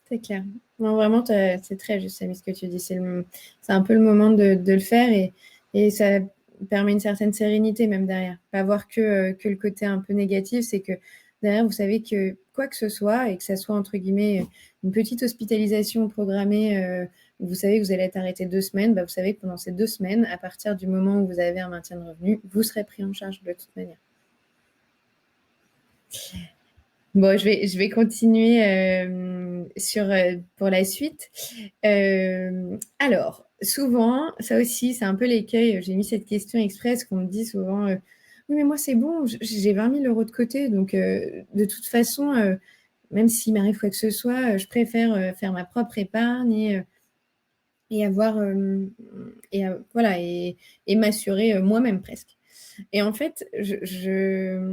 B: C'est clair. Non, vraiment, c'est très juste, Samy, ce que tu dis. C'est un peu le moment de le faire et ça permet une certaine sérénité même derrière. Pas voir que le côté un peu négatif, c'est que derrière, vous savez que quoi que ce soit, et que ça soit entre guillemets une petite hospitalisation programmée, où vous savez que vous allez être arrêté 2 semaines, bah, vous savez que pendant ces 2 semaines, à partir du moment où vous avez un maintien de revenu, vous serez pris en charge de toute manière. Bon, je vais continuer pour la suite. Alors, souvent, ça aussi, c'est un peu l'écueil. J'ai mis cette question express qu'on me dit souvent, oui, mais moi, c'est bon, j'ai 20 000 euros de côté. Donc, de toute façon, même s'il m'arrive quoi que ce soit, je préfère faire ma propre épargne et avoir, voilà, et m'assurer moi-même presque. Et en fait,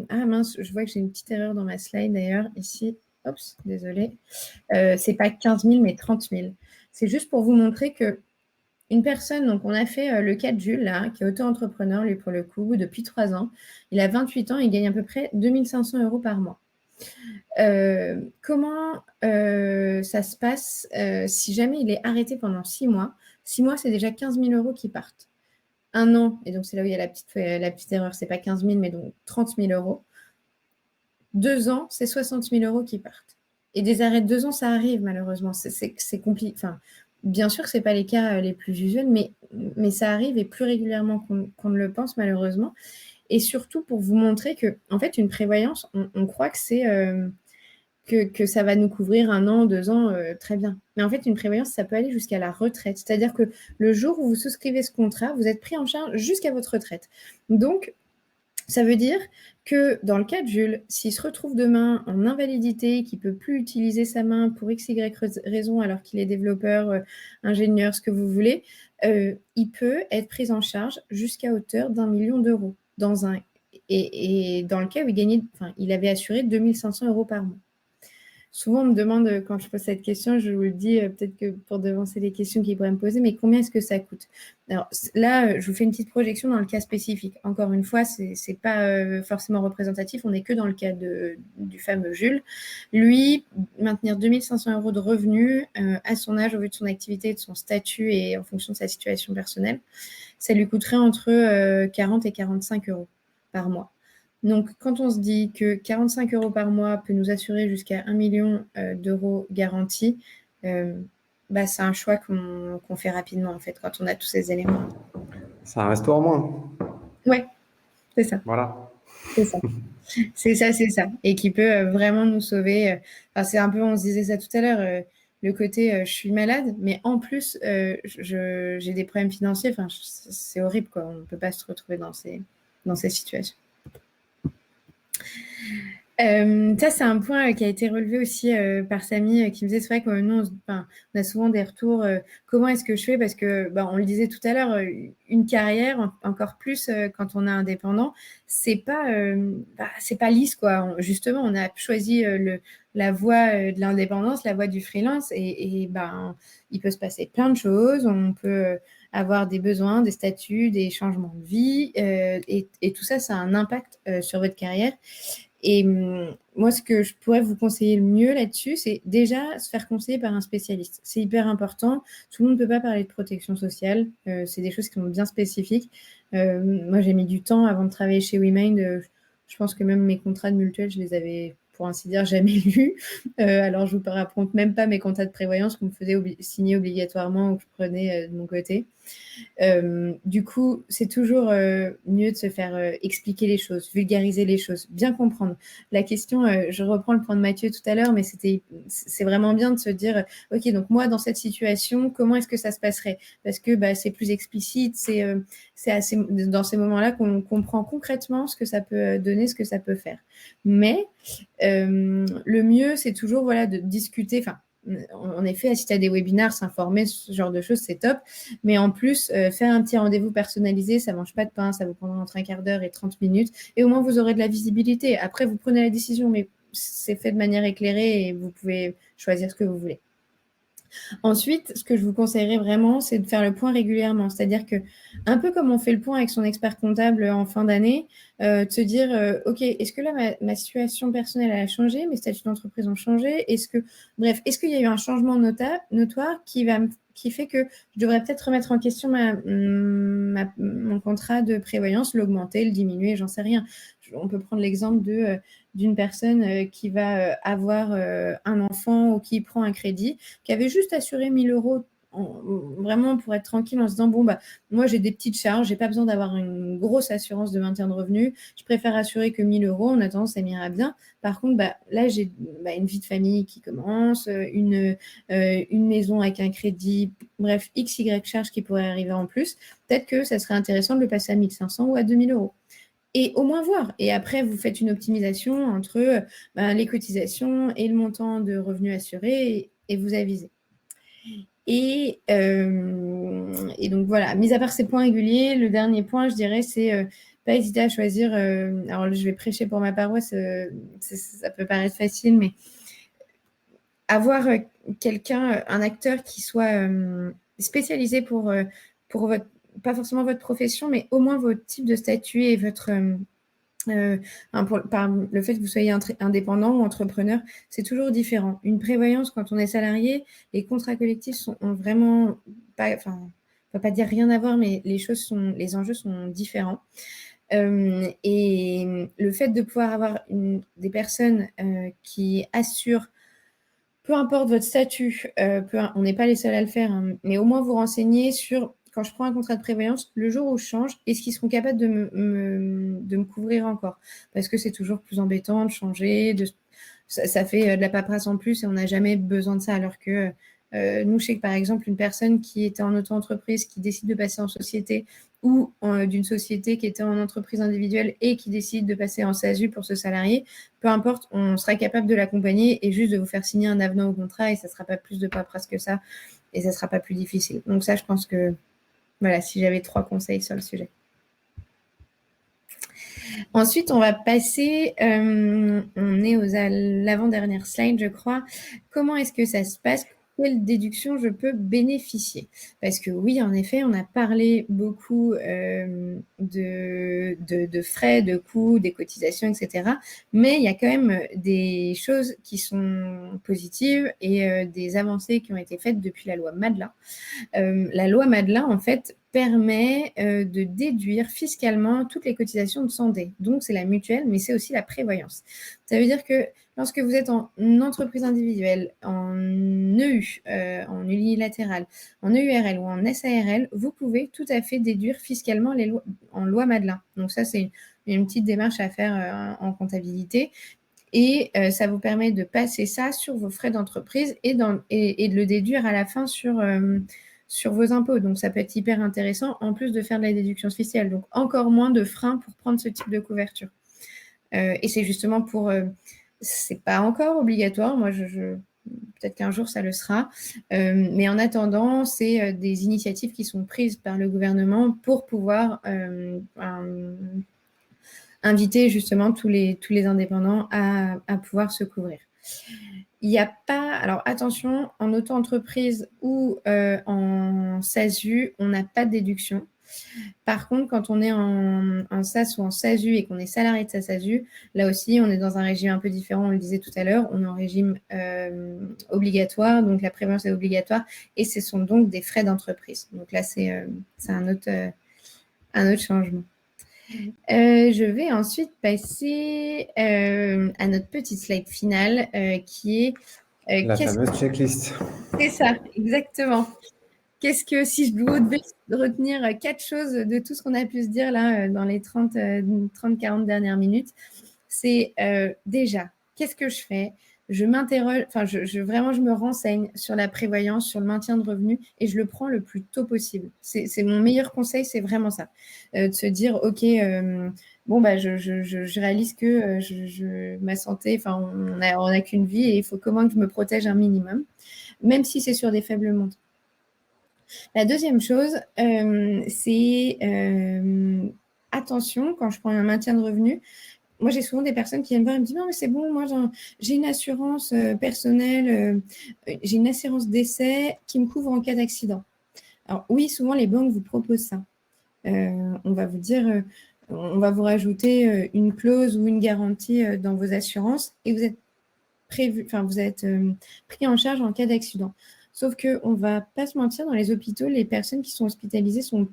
B: ah mince, je vois que j'ai une petite erreur dans ma slide d'ailleurs ici. Oups, désolée. C'est pas 15 000, mais 30 000. C'est juste pour vous montrer que une personne, donc on a fait le cas de Jules, là, qui est auto-entrepreneur, lui pour le coup, depuis 3 ans. Il a 28 ans, il gagne à peu près 2 500 euros par mois. Comment ça se passe si jamais il est arrêté pendant 6 mois? 6 mois, c'est déjà 15 000 euros qui partent. 1 an, et donc c'est là où il y a la petite erreur, c'est pas 15 000, mais donc 30 000 euros. 2 ans, c'est 60 000 euros qui partent. Et des arrêts de 2 ans, ça arrive malheureusement. C'est compliqué. Enfin, bien sûr que ce n'est pas les cas les plus usuels, mais ça arrive et plus régulièrement qu'on ne le pense malheureusement. Et surtout pour vous montrer que, en fait, une prévoyance, on croit que c'est que ça va nous couvrir 1 an, 2 ans, très bien. Mais en fait, une prévoyance, ça peut aller jusqu'à la retraite. C'est-à-dire que le jour où vous souscrivez ce contrat, vous êtes pris en charge jusqu'à votre retraite. Donc, ça veut dire que dans le cas de Jules, s'il se retrouve demain en invalidité, qu'il ne peut plus utiliser sa main pour x, y raison alors qu'il est développeur, ingénieur, ce que vous voulez, il peut être pris en charge jusqu'à hauteur d'1 million d'euros. Et dans le cas où il avait assuré 2 500 euros par mois. Souvent, on me demande, quand je pose cette question, je vous le dis, peut-être que pour devancer les questions qu'ils pourraient me poser, mais combien est-ce que ça coûte? Alors là, je vous fais une petite projection dans le cas spécifique. Encore une fois, c'est pas forcément représentatif, on n'est que dans le cas du fameux Jules. Lui, maintenir 2 500 euros de revenus à son âge, au vu de son activité, de son statut et en fonction de sa situation personnelle, ça lui coûterait entre 40 et 45 euros par mois. Donc, quand on se dit que 45 euros par mois peut nous assurer jusqu'à 1 million d'euros garantis, c'est un choix qu'on fait rapidement, en fait, quand on a tous ces éléments.
A: C'est un resto en moins.
B: Ouais, c'est ça.
A: Voilà.
B: C'est ça. C'est ça. Et qui peut vraiment nous sauver. C'est un peu, on se disait ça tout à l'heure, le côté je suis malade, mais en plus, j'ai des problèmes financiers. Enfin, c'est horrible, quoi. On ne peut pas se retrouver dans ces situations. Ça, c'est un point qui a été relevé aussi par Samy, qui me disait, c'est vrai que nous, on a souvent des retours, comment est-ce que je fais? Parce que, on le disait tout à l'heure, une carrière, encore plus quand on est indépendant, c'est pas lisse, quoi. Justement, on a choisi la voie de l'indépendance, la voie du freelance, et il peut se passer plein de choses. On peut avoir des besoins, des statuts, des changements de vie, et tout ça, ça a un impact sur votre carrière. Et moi, ce que je pourrais vous conseiller le mieux là-dessus, c'est déjà se faire conseiller par un spécialiste. C'est hyper important. Tout le monde ne peut pas parler de protection sociale. C'est des choses qui sont bien spécifiques. Moi, j'ai mis du temps avant de travailler chez WeMind. Je pense que même mes contrats de mutuelle, je les avais, pour ainsi dire, jamais lus. Alors, je ne vous raconte même pas mes contrats de prévoyance qu'on me faisait signer obligatoirement ou que je prenais de mon côté. Du coup, c'est toujours mieux de se faire expliquer les choses, vulgariser les choses, bien comprendre. La question, je reprends le point de Mathieu tout à l'heure, mais c'est vraiment bien de se dire, ok, donc moi, dans cette situation, comment est-ce que ça se passerait? Parce que c'est plus explicite, c'est dans ces moments-là qu'on comprend concrètement ce que ça peut donner, ce que ça peut faire. Mais le mieux, c'est toujours de discuter, en effet, assister à des webinaires, s'informer, ce genre de choses, c'est top. Mais en plus, faire un petit rendez-vous personnalisé, ça ne mange pas de pain, ça vous prendra entre un quart d'heure et 30 minutes. Et au moins, vous aurez de la visibilité. Après, vous prenez la décision, mais c'est fait de manière éclairée et vous pouvez choisir ce que vous voulez. Ensuite, ce que je vous conseillerais vraiment, c'est de faire le point régulièrement. C'est-à-dire que, un peu comme on fait le point avec son expert comptable en fin d'année, de se dire, OK, est-ce que là, ma situation personnelle elle a changé, mes statuts d'entreprise ont changé? Bref, est-ce qu'il y a eu un changement notoire qui fait que je devrais peut-être remettre en question mon contrat de prévoyance, l'augmenter, le diminuer, j'en sais rien. On peut prendre l'exemple d'une personne qui va avoir un enfant ou qui prend un crédit, qui avait juste assuré 1 000 euros vraiment pour être tranquille en se disant, bon, bah, moi, j'ai des petites charges, j'ai pas besoin d'avoir une grosse assurance de maintien de revenus, je préfère assurer que 1 000 euros, en attendant, ça m'ira bien. Par contre, bah, là, j'ai une vie de famille qui commence, une maison avec un crédit, bref, X, Y charges qui pourraient arriver en plus. Peut-être que ça serait intéressant de le passer à 1 500 ou à 2 000 euros. Et au moins voir. Et après, vous faites une optimisation entre les cotisations et le montant de revenus assurés et vous avisez. Et donc voilà, mis à part ces points réguliers, le dernier point, je dirais, c'est pas hésiter à choisir. Alors, je vais prêcher pour ma paroisse, ça peut paraître facile, mais avoir quelqu'un, un acteur qui soit spécialisé pour votre, pas forcément votre profession, mais au moins votre type de statut et votre par le fait que vous soyez indépendant ou entrepreneur, c'est toujours différent. Une prévoyance, quand on est salarié, les contrats collectifs ont vraiment pas, enfin, on ne va pas dire rien à voir, mais les enjeux sont différents. Et le fait de pouvoir avoir des personnes qui assurent, peu importe votre statut, on n'est pas les seuls à le faire, hein, mais au moins vous renseigner sur, quand je prends un contrat de prévoyance, le jour où je change, est-ce qu'ils seront capables de me couvrir encore? Parce que c'est toujours plus embêtant de changer, ça fait de la paperasse en plus et on n'a jamais besoin de ça, alors que nous, je sais que par exemple, une personne qui était en auto-entreprise, qui décide de passer en société, ou d'une société qui était en entreprise individuelle et qui décide de passer en SASU pour ce salarié, peu importe, on sera capable de l'accompagner et juste de vous faire signer un avenant au contrat et ça ne sera pas plus de paperasse que ça et ça ne sera pas plus difficile. Donc ça, je pense que, voilà, si j'avais 3 conseils sur le sujet. Ensuite, on va passer, on est aux l'avant-dernière slide, je crois. Comment est-ce que ça se passe? Quelle déduction je peux bénéficier? Parce que oui, en effet, on a parlé beaucoup de frais, de coûts, des cotisations, etc. Mais il y a quand même des choses qui sont positives et des avancées qui ont été faites depuis la loi Madelin. La loi Madelin, en fait, permet de déduire fiscalement toutes les cotisations de santé. Donc, c'est la mutuelle, mais c'est aussi la prévoyance. Ça veut dire que lorsque vous êtes en entreprise individuelle, en EU, en unilatéral, en EURL ou en SARL, vous pouvez tout à fait déduire fiscalement en loi Madelin. Donc, ça, c'est une petite démarche à faire en comptabilité. Et ça vous permet de passer ça sur vos frais d'entreprise et de le déduire à la fin sur vos impôts. Donc, ça peut être hyper intéressant, en plus de faire de la déduction fiscale. Donc, encore moins de freins pour prendre ce type de couverture. Et c'est justement c'est pas encore obligatoire. Moi, peut-être qu'un jour, ça le sera. Mais en attendant, c'est des initiatives qui sont prises par le gouvernement pour pouvoir inviter justement tous les indépendants à pouvoir se couvrir. Il n'y a pas, alors attention, en auto-entreprise ou en SASU, on n'a pas de déduction. Par contre, quand on est en SAS ou en SASU et qu'on est salarié de sa SASU, là aussi, on est dans un régime un peu différent, on le disait tout à l'heure, on est en régime obligatoire, donc la prévoyance est obligatoire, et ce sont donc des frais d'entreprise. Donc là, c'est un autre changement. Je vais ensuite passer à notre petite slide finale qui est
A: La fameuse checklist.
B: C'est ça, exactement. Qu'est-ce que, si je devais retenir 4 choses de tout ce qu'on a pu se dire là dans les 30-40 dernières minutes, c'est déjà, qu'est-ce que je fais? Je m'interroge, enfin, vraiment, je me renseigne sur la prévoyance, sur le maintien de revenus et je le prends le plus tôt possible. C'est mon meilleur conseil, c'est vraiment ça. De se dire, OK, bon, bah, je réalise que ma santé, enfin, on n'a qu'une vie et il faut comment que je me protège un minimum, même si c'est sur des faibles montants. La deuxième chose, c'est attention, quand je prends un maintien de revenus, moi, j'ai souvent des personnes qui viennent voir et me disent « Non, mais c'est bon, moi, j'ai une assurance personnelle, j'ai une assurance décès qui me couvre en cas d'accident. » Alors oui, souvent, les banques vous proposent ça. On va vous dire, on va vous rajouter une clause ou une garantie dans vos assurances et vous êtes pris en charge en cas d'accident. Sauf qu'on ne va pas se mentir, dans les hôpitaux, les personnes qui sont hospitalisées sont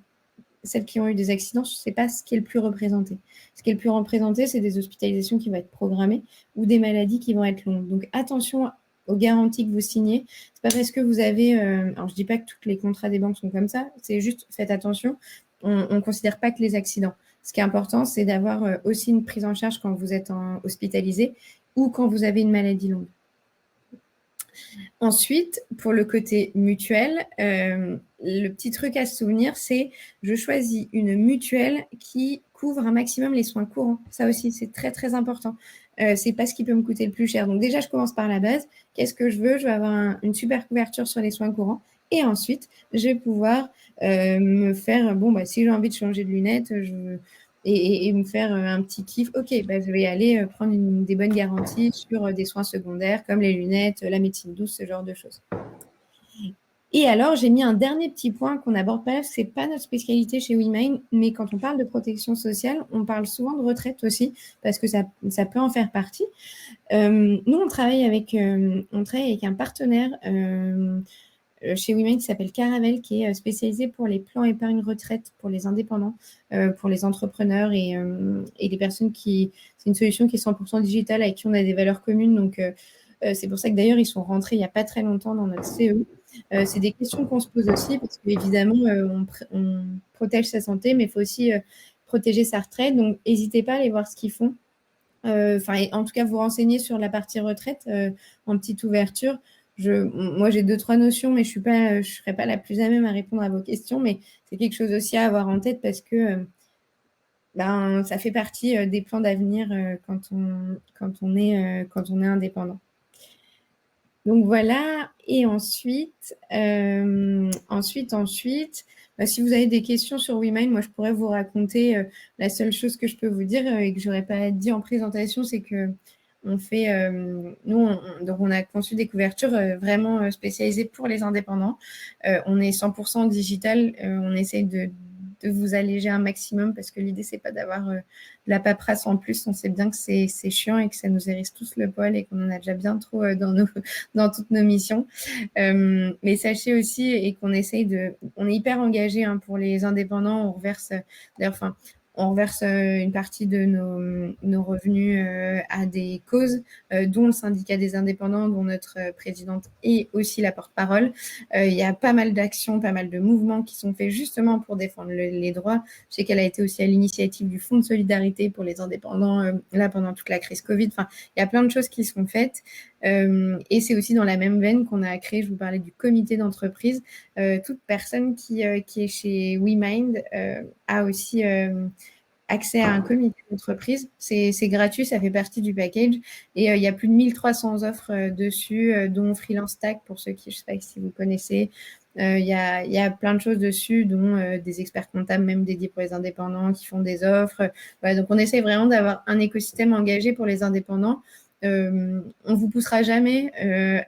B: celles qui ont eu des accidents, ce n'est pas ce qui est le plus représenté. Ce qui est le plus représenté, c'est des hospitalisations qui vont être programmées ou des maladies qui vont être longues. Donc attention aux garanties que vous signez. C'est pas parce que vous avez... alors, je dis pas que tous les contrats des banques sont comme ça, c'est juste faites attention. On ne considère pas que les accidents. Ce qui est important, c'est d'avoir aussi une prise en charge quand vous êtes hospitalisé ou quand vous avez une maladie longue. Ensuite, pour le côté mutuel, le petit truc à se souvenir, c'est je choisis une mutuelle qui couvre un maximum les soins courants. Ça aussi, c'est très, très important. C'est pas ce qui peut me coûter le plus cher. Donc déjà, je commence par la base. Qu'est-ce que je veux? Je veux avoir une super couverture sur les soins courants. Et ensuite, je vais pouvoir me faire, si j'ai envie de changer de lunettes, et me faire un petit kiff. Ok, je vais aller prendre des bonnes garanties sur des soins secondaires comme les lunettes, la médecine douce, ce genre de choses. Et alors, j'ai mis un dernier petit point qu'on n'aborde pas, c'est pas notre spécialité chez WeMind, mais quand on parle de protection sociale, on parle souvent de retraite aussi, parce que ça peut en faire partie. Nous, on travaille avec un partenaire chez WeMind qui s'appelle Caravel, qui est spécialisé pour les plans épargne retraite pour les indépendants, pour les entrepreneurs et les personnes qui... C'est une solution qui est 100% digitale, avec qui on a des valeurs communes. Donc, c'est pour ça que d'ailleurs, ils sont rentrés il n'y a pas très longtemps dans notre CE. C'est des questions qu'on se pose aussi, parce qu'évidemment, on protège sa santé, mais il faut aussi protéger sa retraite. Donc, n'hésitez pas à aller voir ce qu'ils font. En tout cas, vous renseigner sur la partie retraite en petite ouverture. Moi, j'ai 2-3 notions, mais je ne serai pas la plus à même à répondre à vos questions, mais c'est quelque chose aussi à avoir en tête parce que ça fait partie des plans d'avenir quand on est indépendant. Donc voilà, et ensuite, si vous avez des questions sur WeMind, moi je pourrais vous raconter. La seule chose que je peux vous dire et que j'aurais pas dit en présentation, c'est que on fait, donc on a conçu des couvertures vraiment spécialisées pour les indépendants. On est 100% digital, on essaye de vous alléger un maximum parce que l'idée c'est pas d'avoir de la paperasse en plus. On sait bien que c'est chiant et que ça nous hérisse tous le poil et qu'on en a déjà bien trop dans toutes nos missions. Mais sachez aussi et qu'on essaye on est hyper engagé pour les indépendants. On reverse une partie de nos revenus à des causes, dont le syndicat des indépendants, dont notre présidente est aussi la porte-parole. Il y a pas mal d'actions, pas mal de mouvements qui sont faits justement pour défendre les droits. Je sais qu'elle a été aussi à l'initiative du Fonds de solidarité pour les indépendants, là pendant toute la crise Covid. Enfin, il y a plein de choses qui sont faites. Et c'est aussi dans la même veine qu'on a créé, je vous parlais du comité d'entreprise. Toute personne qui est chez WeMind a aussi accès à un comité d'entreprise. C'est gratuit, ça fait partie du package. Et il y a plus de 1300 offres dessus, dont Freelance Tag, pour ceux qui, je ne sais pas si vous connaissez. Il y a plein de choses dessus, dont des experts comptables, même dédiés pour les indépendants, qui font des offres. Voilà, donc, on essaie vraiment d'avoir un écosystème engagé pour les indépendants. On vous poussera jamais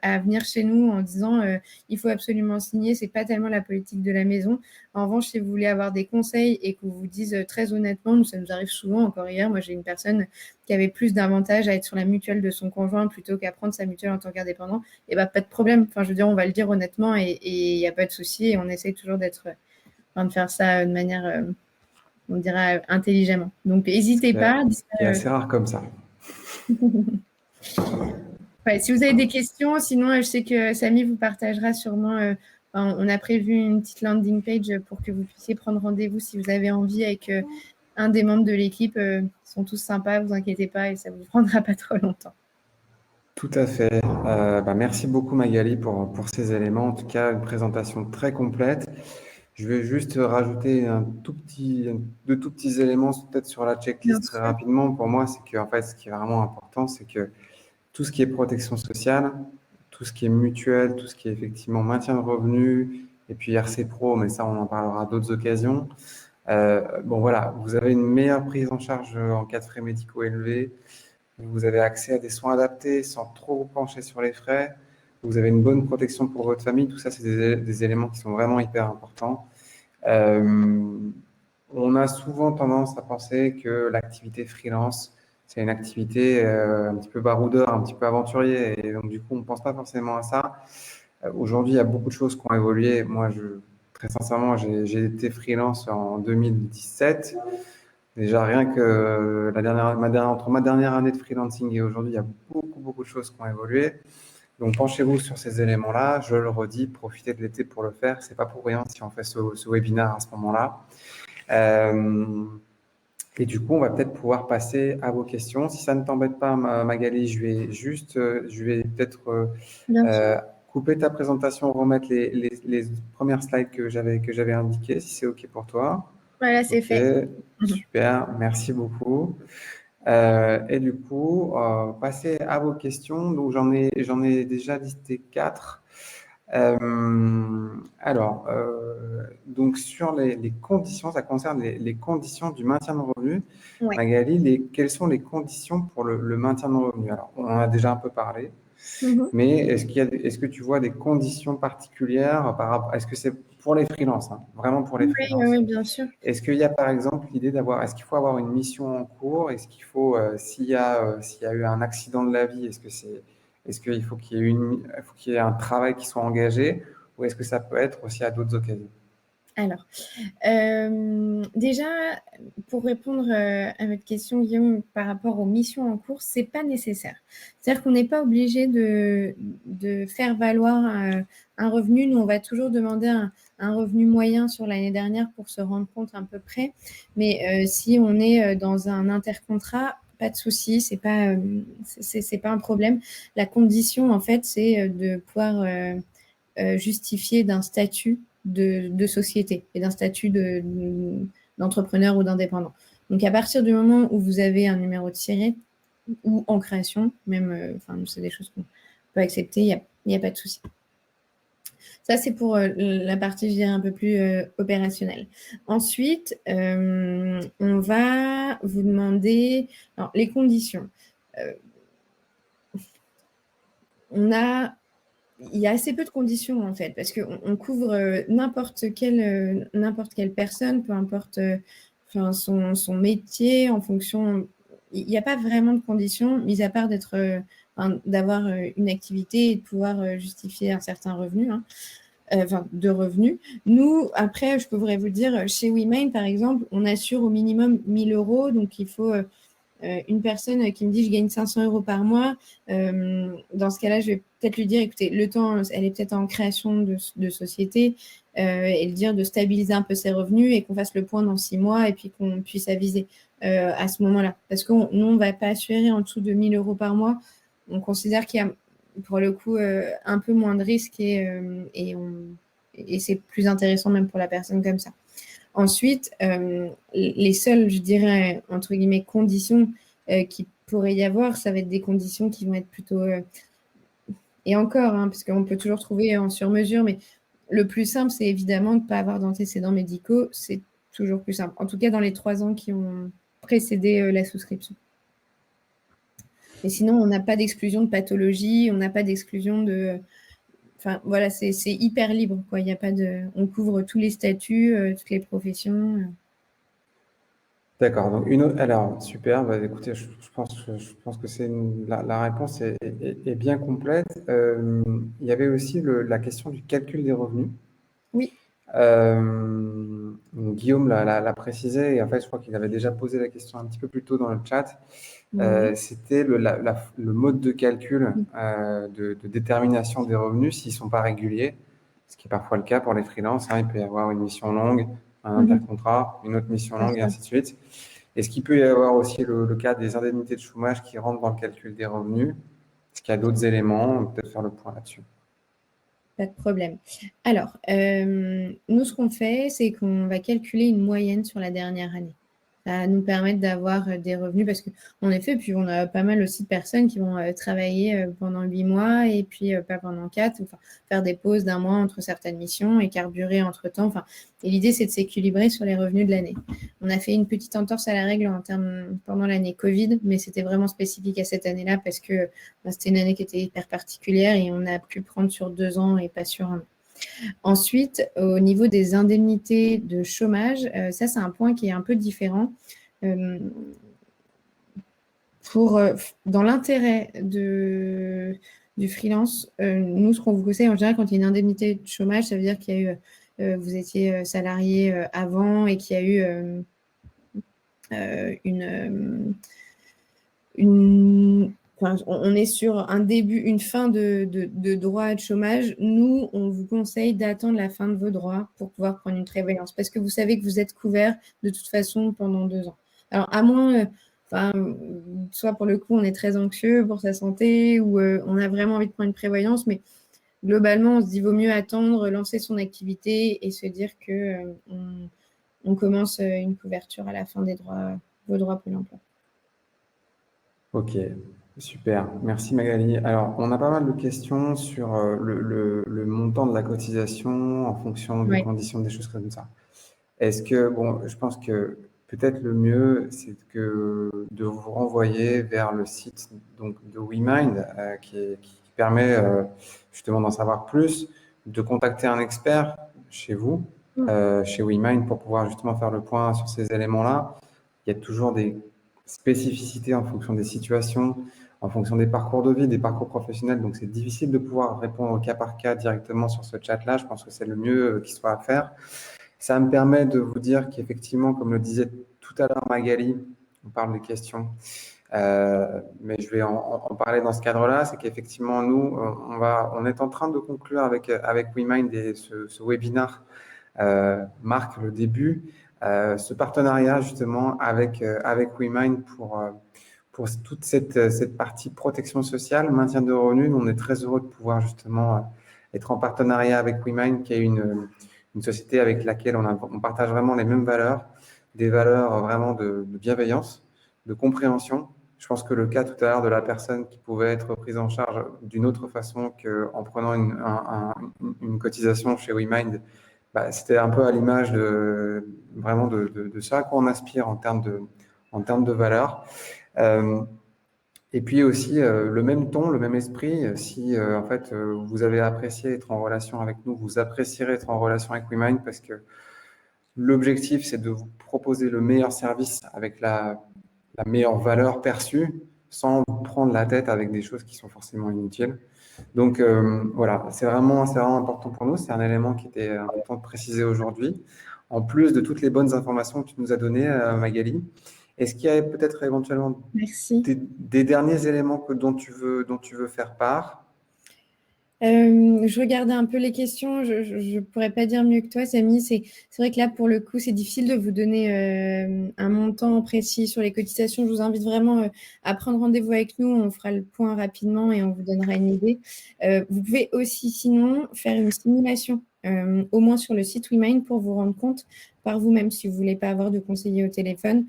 B: à venir chez nous en disant il faut absolument signer, c'est pas tellement la politique de la maison. En revanche, si vous voulez avoir des conseils et qu'on vous dise très honnêtement, nous ça nous arrive souvent. Encore hier, moi j'ai une personne qui avait plus d'avantages à être sur la mutuelle de son conjoint plutôt qu'à prendre sa mutuelle en tant qu'indépendant. Et pas de problème. Enfin, je veux dire, on va le dire honnêtement et il n'y a pas de souci. Et on essaie toujours de faire ça de manière, on dirait, intelligemment. Donc, n'hésitez pas.
A: C'est assez rare comme ça.
B: Ouais, si vous avez des questions, sinon je sais que Samy vous partagera sûrement. On a prévu une petite landing page pour que vous puissiez prendre rendez-vous si vous avez envie avec un des membres de l'équipe. Ils sont tous sympas, vous inquiétez pas, et ça vous prendra pas trop longtemps.
A: Tout à fait. Merci beaucoup Magali pour ces éléments. En tout cas, une présentation très complète. Je vais juste rajouter deux tout petits éléments peut-être sur la checklist très rapidement. Pour moi, c'est que en fait, ce qui est vraiment important, c'est que tout ce qui est protection sociale, tout ce qui est mutuel, tout ce qui est effectivement maintien de revenus, et puis RC Pro, mais ça, on en parlera à d'autres occasions. Bon, voilà, vous avez une meilleure prise en charge en cas de frais médicaux élevés. Vous avez accès à des soins adaptés sans trop vous pencher sur les frais. Vous avez une bonne protection pour votre famille. Tout ça, c'est des éléments qui sont vraiment hyper importants. Euh, on a souvent tendance à penser que l'activité freelance, c'est une activité un petit peu baroudeur, un petit peu aventurier. Et donc, du coup, on ne pense pas forcément à ça. Aujourd'hui, il y a beaucoup de choses qui ont évolué. Moi, très sincèrement, j'ai été freelance en 2017. Déjà, rien que entre ma dernière année de freelancing et aujourd'hui, il y a beaucoup, beaucoup de choses qui ont évolué. Donc, penchez-vous sur ces éléments-là. Je le redis, profitez de l'été pour le faire. C'est pas pour rien si on fait ce webinaire à ce moment-là. Euh, et du coup, on va peut-être pouvoir passer à vos questions. Si ça ne t'embête pas, Magali, je vais peut-être
B: Bien sûr.
A: euh, couper ta présentation, remettre les premières slides que j'avais indiquées, si c'est OK pour toi.
B: Voilà, c'est
A: OK,
B: fait.
A: super, merci beaucoup. Et du coup, passer à vos questions. Donc, j'en ai déjà listé quatre. Donc sur les conditions, ça concerne les conditions du maintien de revenus.
B: Ouais.
A: Magali, quelles sont les conditions pour le maintien de revenus? Alors, on en a déjà un peu parlé,
B: Mhm.
A: mais est-ce que tu vois des conditions particulières par rapport, est-ce que c'est pour les freelances, hein, vraiment pour les
B: Oui, oui,
A: freelances?
B: oui, bien sûr.
A: Est-ce qu'il y a par exemple l'idée est-ce qu'il faut avoir une mission en cours? Est-ce qu'il faut, s'il y a eu un accident de la vie, est-ce qu'il faut qu'il y ait il faut qu'il y ait un travail qui soit engagé ou est-ce que ça peut être aussi à d'autres occasions?
B: Alors, déjà, pour répondre à votre question, Guillaume, par rapport aux missions en cours, c'est pas nécessaire. C'est-à-dire qu'on n'est pas obligé de faire valoir un revenu. Nous, on va toujours demander un revenu moyen sur l'année dernière pour se rendre compte à peu près. Mais si on est dans un intercontrat, pas de souci, c'est pas un problème. La condition, en fait, c'est de pouvoir justifier d'un statut de société et d'un statut d'entrepreneur ou d'indépendant. Donc, à partir du moment où vous avez un numéro de tiré ou en création, même, enfin, c'est des choses qu'on peut accepter, il y a pas de souci. Ça, c'est pour la partie, je dirais, un peu plus opérationnelle. Ensuite, on va vous demander alors, les conditions. Euh, il y a assez peu de conditions en fait, parce qu'on couvre n'importe quelle personne, peu importe enfin, son métier, en fonction. Il n'y a pas vraiment de conditions, mis à part d'avoir une activité et de pouvoir justifier un certain revenu, hein, enfin de revenus. Nous, après, je pourrais vous dire, chez WeMain, par exemple, on assure au minimum 1 000 euros, donc il faut une personne qui me dit je gagne 500 euros par mois, dans ce cas-là, je vais peut-être lui dire, écoutez, le temps, elle est peut-être en création de société, et le dire de stabiliser un peu ses revenus et qu'on fasse le point dans 6 mois et puis qu'on puisse aviser à ce moment-là. Parce que nous, on ne va pas assurer en dessous de 1 000 euros par mois. On considère qu'il y a, pour le coup, un peu moins de risques et c'est plus intéressant même pour la personne comme ça. Ensuite, les seules, je dirais, entre guillemets, conditions qui pourrait y avoir, ça va être des conditions qui vont être plutôt... et encore, hein, parce qu'on peut toujours trouver en sur-mesure, mais le plus simple, c'est évidemment de ne pas avoir d'antécédents médicaux. C'est toujours plus simple. En tout cas, dans les 3 ans qui ont précédé la souscription. Mais sinon, on n'a pas d'exclusion de pathologie, on n'a pas d'exclusion de... Enfin, voilà, c'est hyper libre, quoi. Il y a pas de... On couvre tous les statuts, toutes les professions.
A: D'accord. Donc alors super. Bah, écoutez, je pense que la réponse est bien complète. Il y avait aussi la question du calcul des revenus.
B: Oui.
A: Guillaume l'a précisé et en fait, je crois qu'il avait déjà posé la question un petit peu plus tôt dans le chat.
B: Oui.
A: C'était le mode de calcul de détermination des revenus s'ils ne sont pas réguliers, ce qui est parfois le cas pour les freelances, hein. Il peut y avoir une mission longue, un
B: Mhm.
A: intercontrat, une autre mission
B: Bien
A: longue et
B: sûr.
A: ainsi de suite. Est-ce qu'il peut y avoir aussi le cas des indemnités de chômage qui rentrent dans le calcul des revenus? Est-ce qu'il y a d'autres éléments? On peut peut-être faire le point là-dessus.
B: Pas de problème. Alors, nous, ce qu'on fait, c'est qu'on va calculer une moyenne sur la dernière année. ça va nous permettre d'avoir des revenus parce qu'en effet, puis on a pas mal aussi de personnes qui vont travailler pendant 8 mois et puis pas pendant 4, enfin, faire des pauses d'un mois entre certaines missions et carburer entre-temps. Enfin, et l'idée, c'est de s'équilibrer sur les revenus de l'année. On a fait une petite entorse à la règle pendant l'année Covid, mais c'était vraiment spécifique à cette année-là parce que c'était une année qui était hyper particulière et on a pu prendre sur 2 ans et pas sur 1 an. Ensuite, au niveau des indemnités de chômage, ça, c'est un point qui est un peu différent. Dans l'intérêt du freelance, nous, ce qu'on vous conseille en général, quand il y a une indemnité de chômage, ça veut dire qu'il y a eu, vous étiez salarié avant et qu'il y a eu on est sur un début, une fin de droit de chômage. Nous, on vous conseille d'attendre la fin de vos droits pour pouvoir prendre une prévoyance parce que vous savez que vous êtes couvert de toute façon pendant 2 ans. Alors, à moins, soit pour le coup, on est très anxieux pour sa santé ou on a vraiment envie de prendre une prévoyance, mais globalement, on se dit vaut mieux attendre, lancer son activité et se dire que on commence une couverture à la fin vos droits Pôle emploi.
A: Ok, super. Merci Magali. Alors, on a pas mal de questions sur le montant de la cotisation en fonction des conditions, des choses comme ça. Est-ce que, bon, je pense que peut-être le mieux, c'est de vous renvoyer vers le site donc, de WeMind qui permet justement d'en savoir plus, de contacter un expert chez vous, chez WeMind, pour pouvoir justement faire le point sur ces éléments-là. Il y a toujours des spécificités en fonction des situations, en fonction des parcours de vie, des parcours professionnels. Donc, c'est difficile de pouvoir répondre au cas par cas directement sur ce chat-là. Je pense que c'est le mieux qui soit à faire. Ça me permet de vous dire qu'effectivement, comme le disait tout à l'heure Magali, on parle des questions, mais je vais en parler dans ce cadre-là, c'est qu'effectivement, nous, on est en train de conclure avec WeMind et ce webinaire marque le début, ce partenariat justement avec WeMind pour toute cette partie protection sociale, maintien de revenus. On est très heureux de pouvoir justement être en partenariat avec WeMind, qui est une société avec laquelle on partage vraiment les mêmes valeurs, des valeurs vraiment de bienveillance, de compréhension. Je pense que le cas tout à l'heure de la personne qui pouvait être prise en charge d'une autre façon qu'en prenant une cotisation chez WeMind, c'était un peu à l'image vraiment de ça à quoi on aspire en termes de valeurs. Et puis aussi le même ton, le même esprit. Si en fait vous avez apprécié être en relation avec nous, vous apprécierez être en relation avec WeMind parce que l'objectif c'est de vous proposer le meilleur service avec la meilleure valeur perçue sans vous prendre la tête avec des choses qui sont forcément inutiles. Donc voilà, c'est vraiment important pour nous. C'est un élément qui était important de préciser aujourd'hui. En plus de toutes les bonnes informations que tu nous as données, Magali, est-ce qu'il y a peut-être éventuellement des derniers éléments dont tu veux faire part?
B: Je regardais un peu les questions. Je pourrais pas dire mieux que toi, Samy. C'est vrai que là, pour le coup, c'est difficile de vous donner un montant précis sur les cotisations. Je vous invite vraiment à prendre rendez-vous avec nous. On fera le point rapidement et on vous donnera une idée. Vous pouvez aussi, sinon, faire une simulation, au moins sur le site WeMind, pour vous rendre compte par vous-même si vous voulez pas avoir de conseiller au téléphone.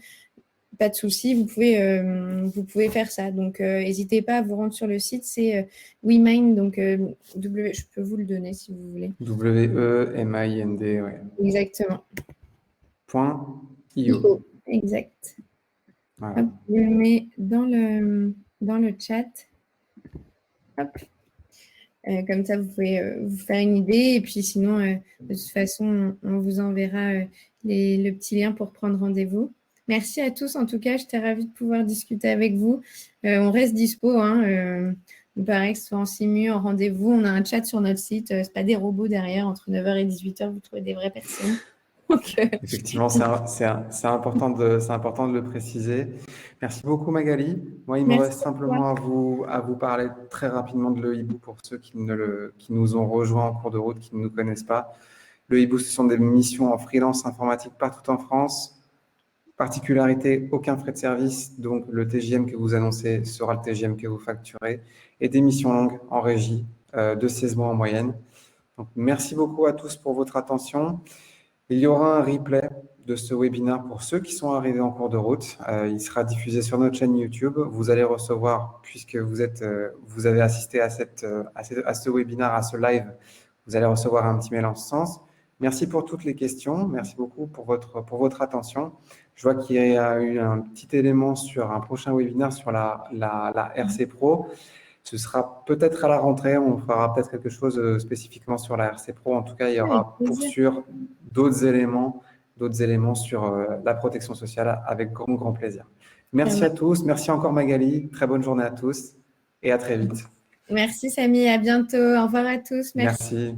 B: Pas de souci, vous pouvez faire ça. Donc, n'hésitez pas à vous rendre sur le site. C'est WeMind, donc je peux vous le donner si vous voulez.
A: WeMind, ouais.
B: Exactement.
A: .io.
B: Exact.
A: Voilà.
B: Hop, je le mets dans le chat. Hop. Comme ça, vous pouvez vous faire une idée. Et puis sinon, de toute façon, on vous enverra le petit lien pour prendre rendez-vous. Merci à tous. En tout cas, j'étais ravie de pouvoir discuter avec vous. On reste dispo. Il paraît que ce soit en simu, en rendez-vous. On a un chat sur notre site. Ce pas des robots derrière. Entre 9h et 18h, vous trouvez des vraies personnes.
A: Effectivement, c'est important de le préciser. Merci beaucoup, Magali. Moi, il me reste simplement à vous parler très rapidement de l'e-book pour ceux qui nous ont rejoints en cours de route, qui ne nous connaissent pas. Le e-book, ce sont des missions en freelance informatique partout en France. Particularité, aucun frais de service, donc le TJM que vous annoncez sera le TJM que vous facturez, et des missions longues en régie de 16 mois en moyenne. Donc, merci beaucoup à tous pour votre attention. Il y aura un replay de ce webinaire pour ceux qui sont arrivés en cours de route. Il sera diffusé sur notre chaîne YouTube. Vous allez recevoir, puisque vous avez assisté à ce webinaire, à ce live, vous allez recevoir un petit mail en ce sens. Merci pour toutes les questions. Merci beaucoup pour votre attention. Je vois qu'il y a eu un petit élément sur un prochain webinaire sur la RC Pro. Ce sera peut-être à la rentrée, on fera peut-être quelque chose spécifiquement sur la RC Pro. En tout cas, il y
B: Avec
A: aura pour
B: plaisir.
A: sûr d'autres éléments sur la protection sociale avec grand, grand plaisir.
B: Ça
A: Merci à
B: marche.
A: tous. Merci encore Magali. Très bonne journée à tous et à très vite.
B: Merci Samy, à bientôt. Au revoir à tous. Merci.
A: Merci.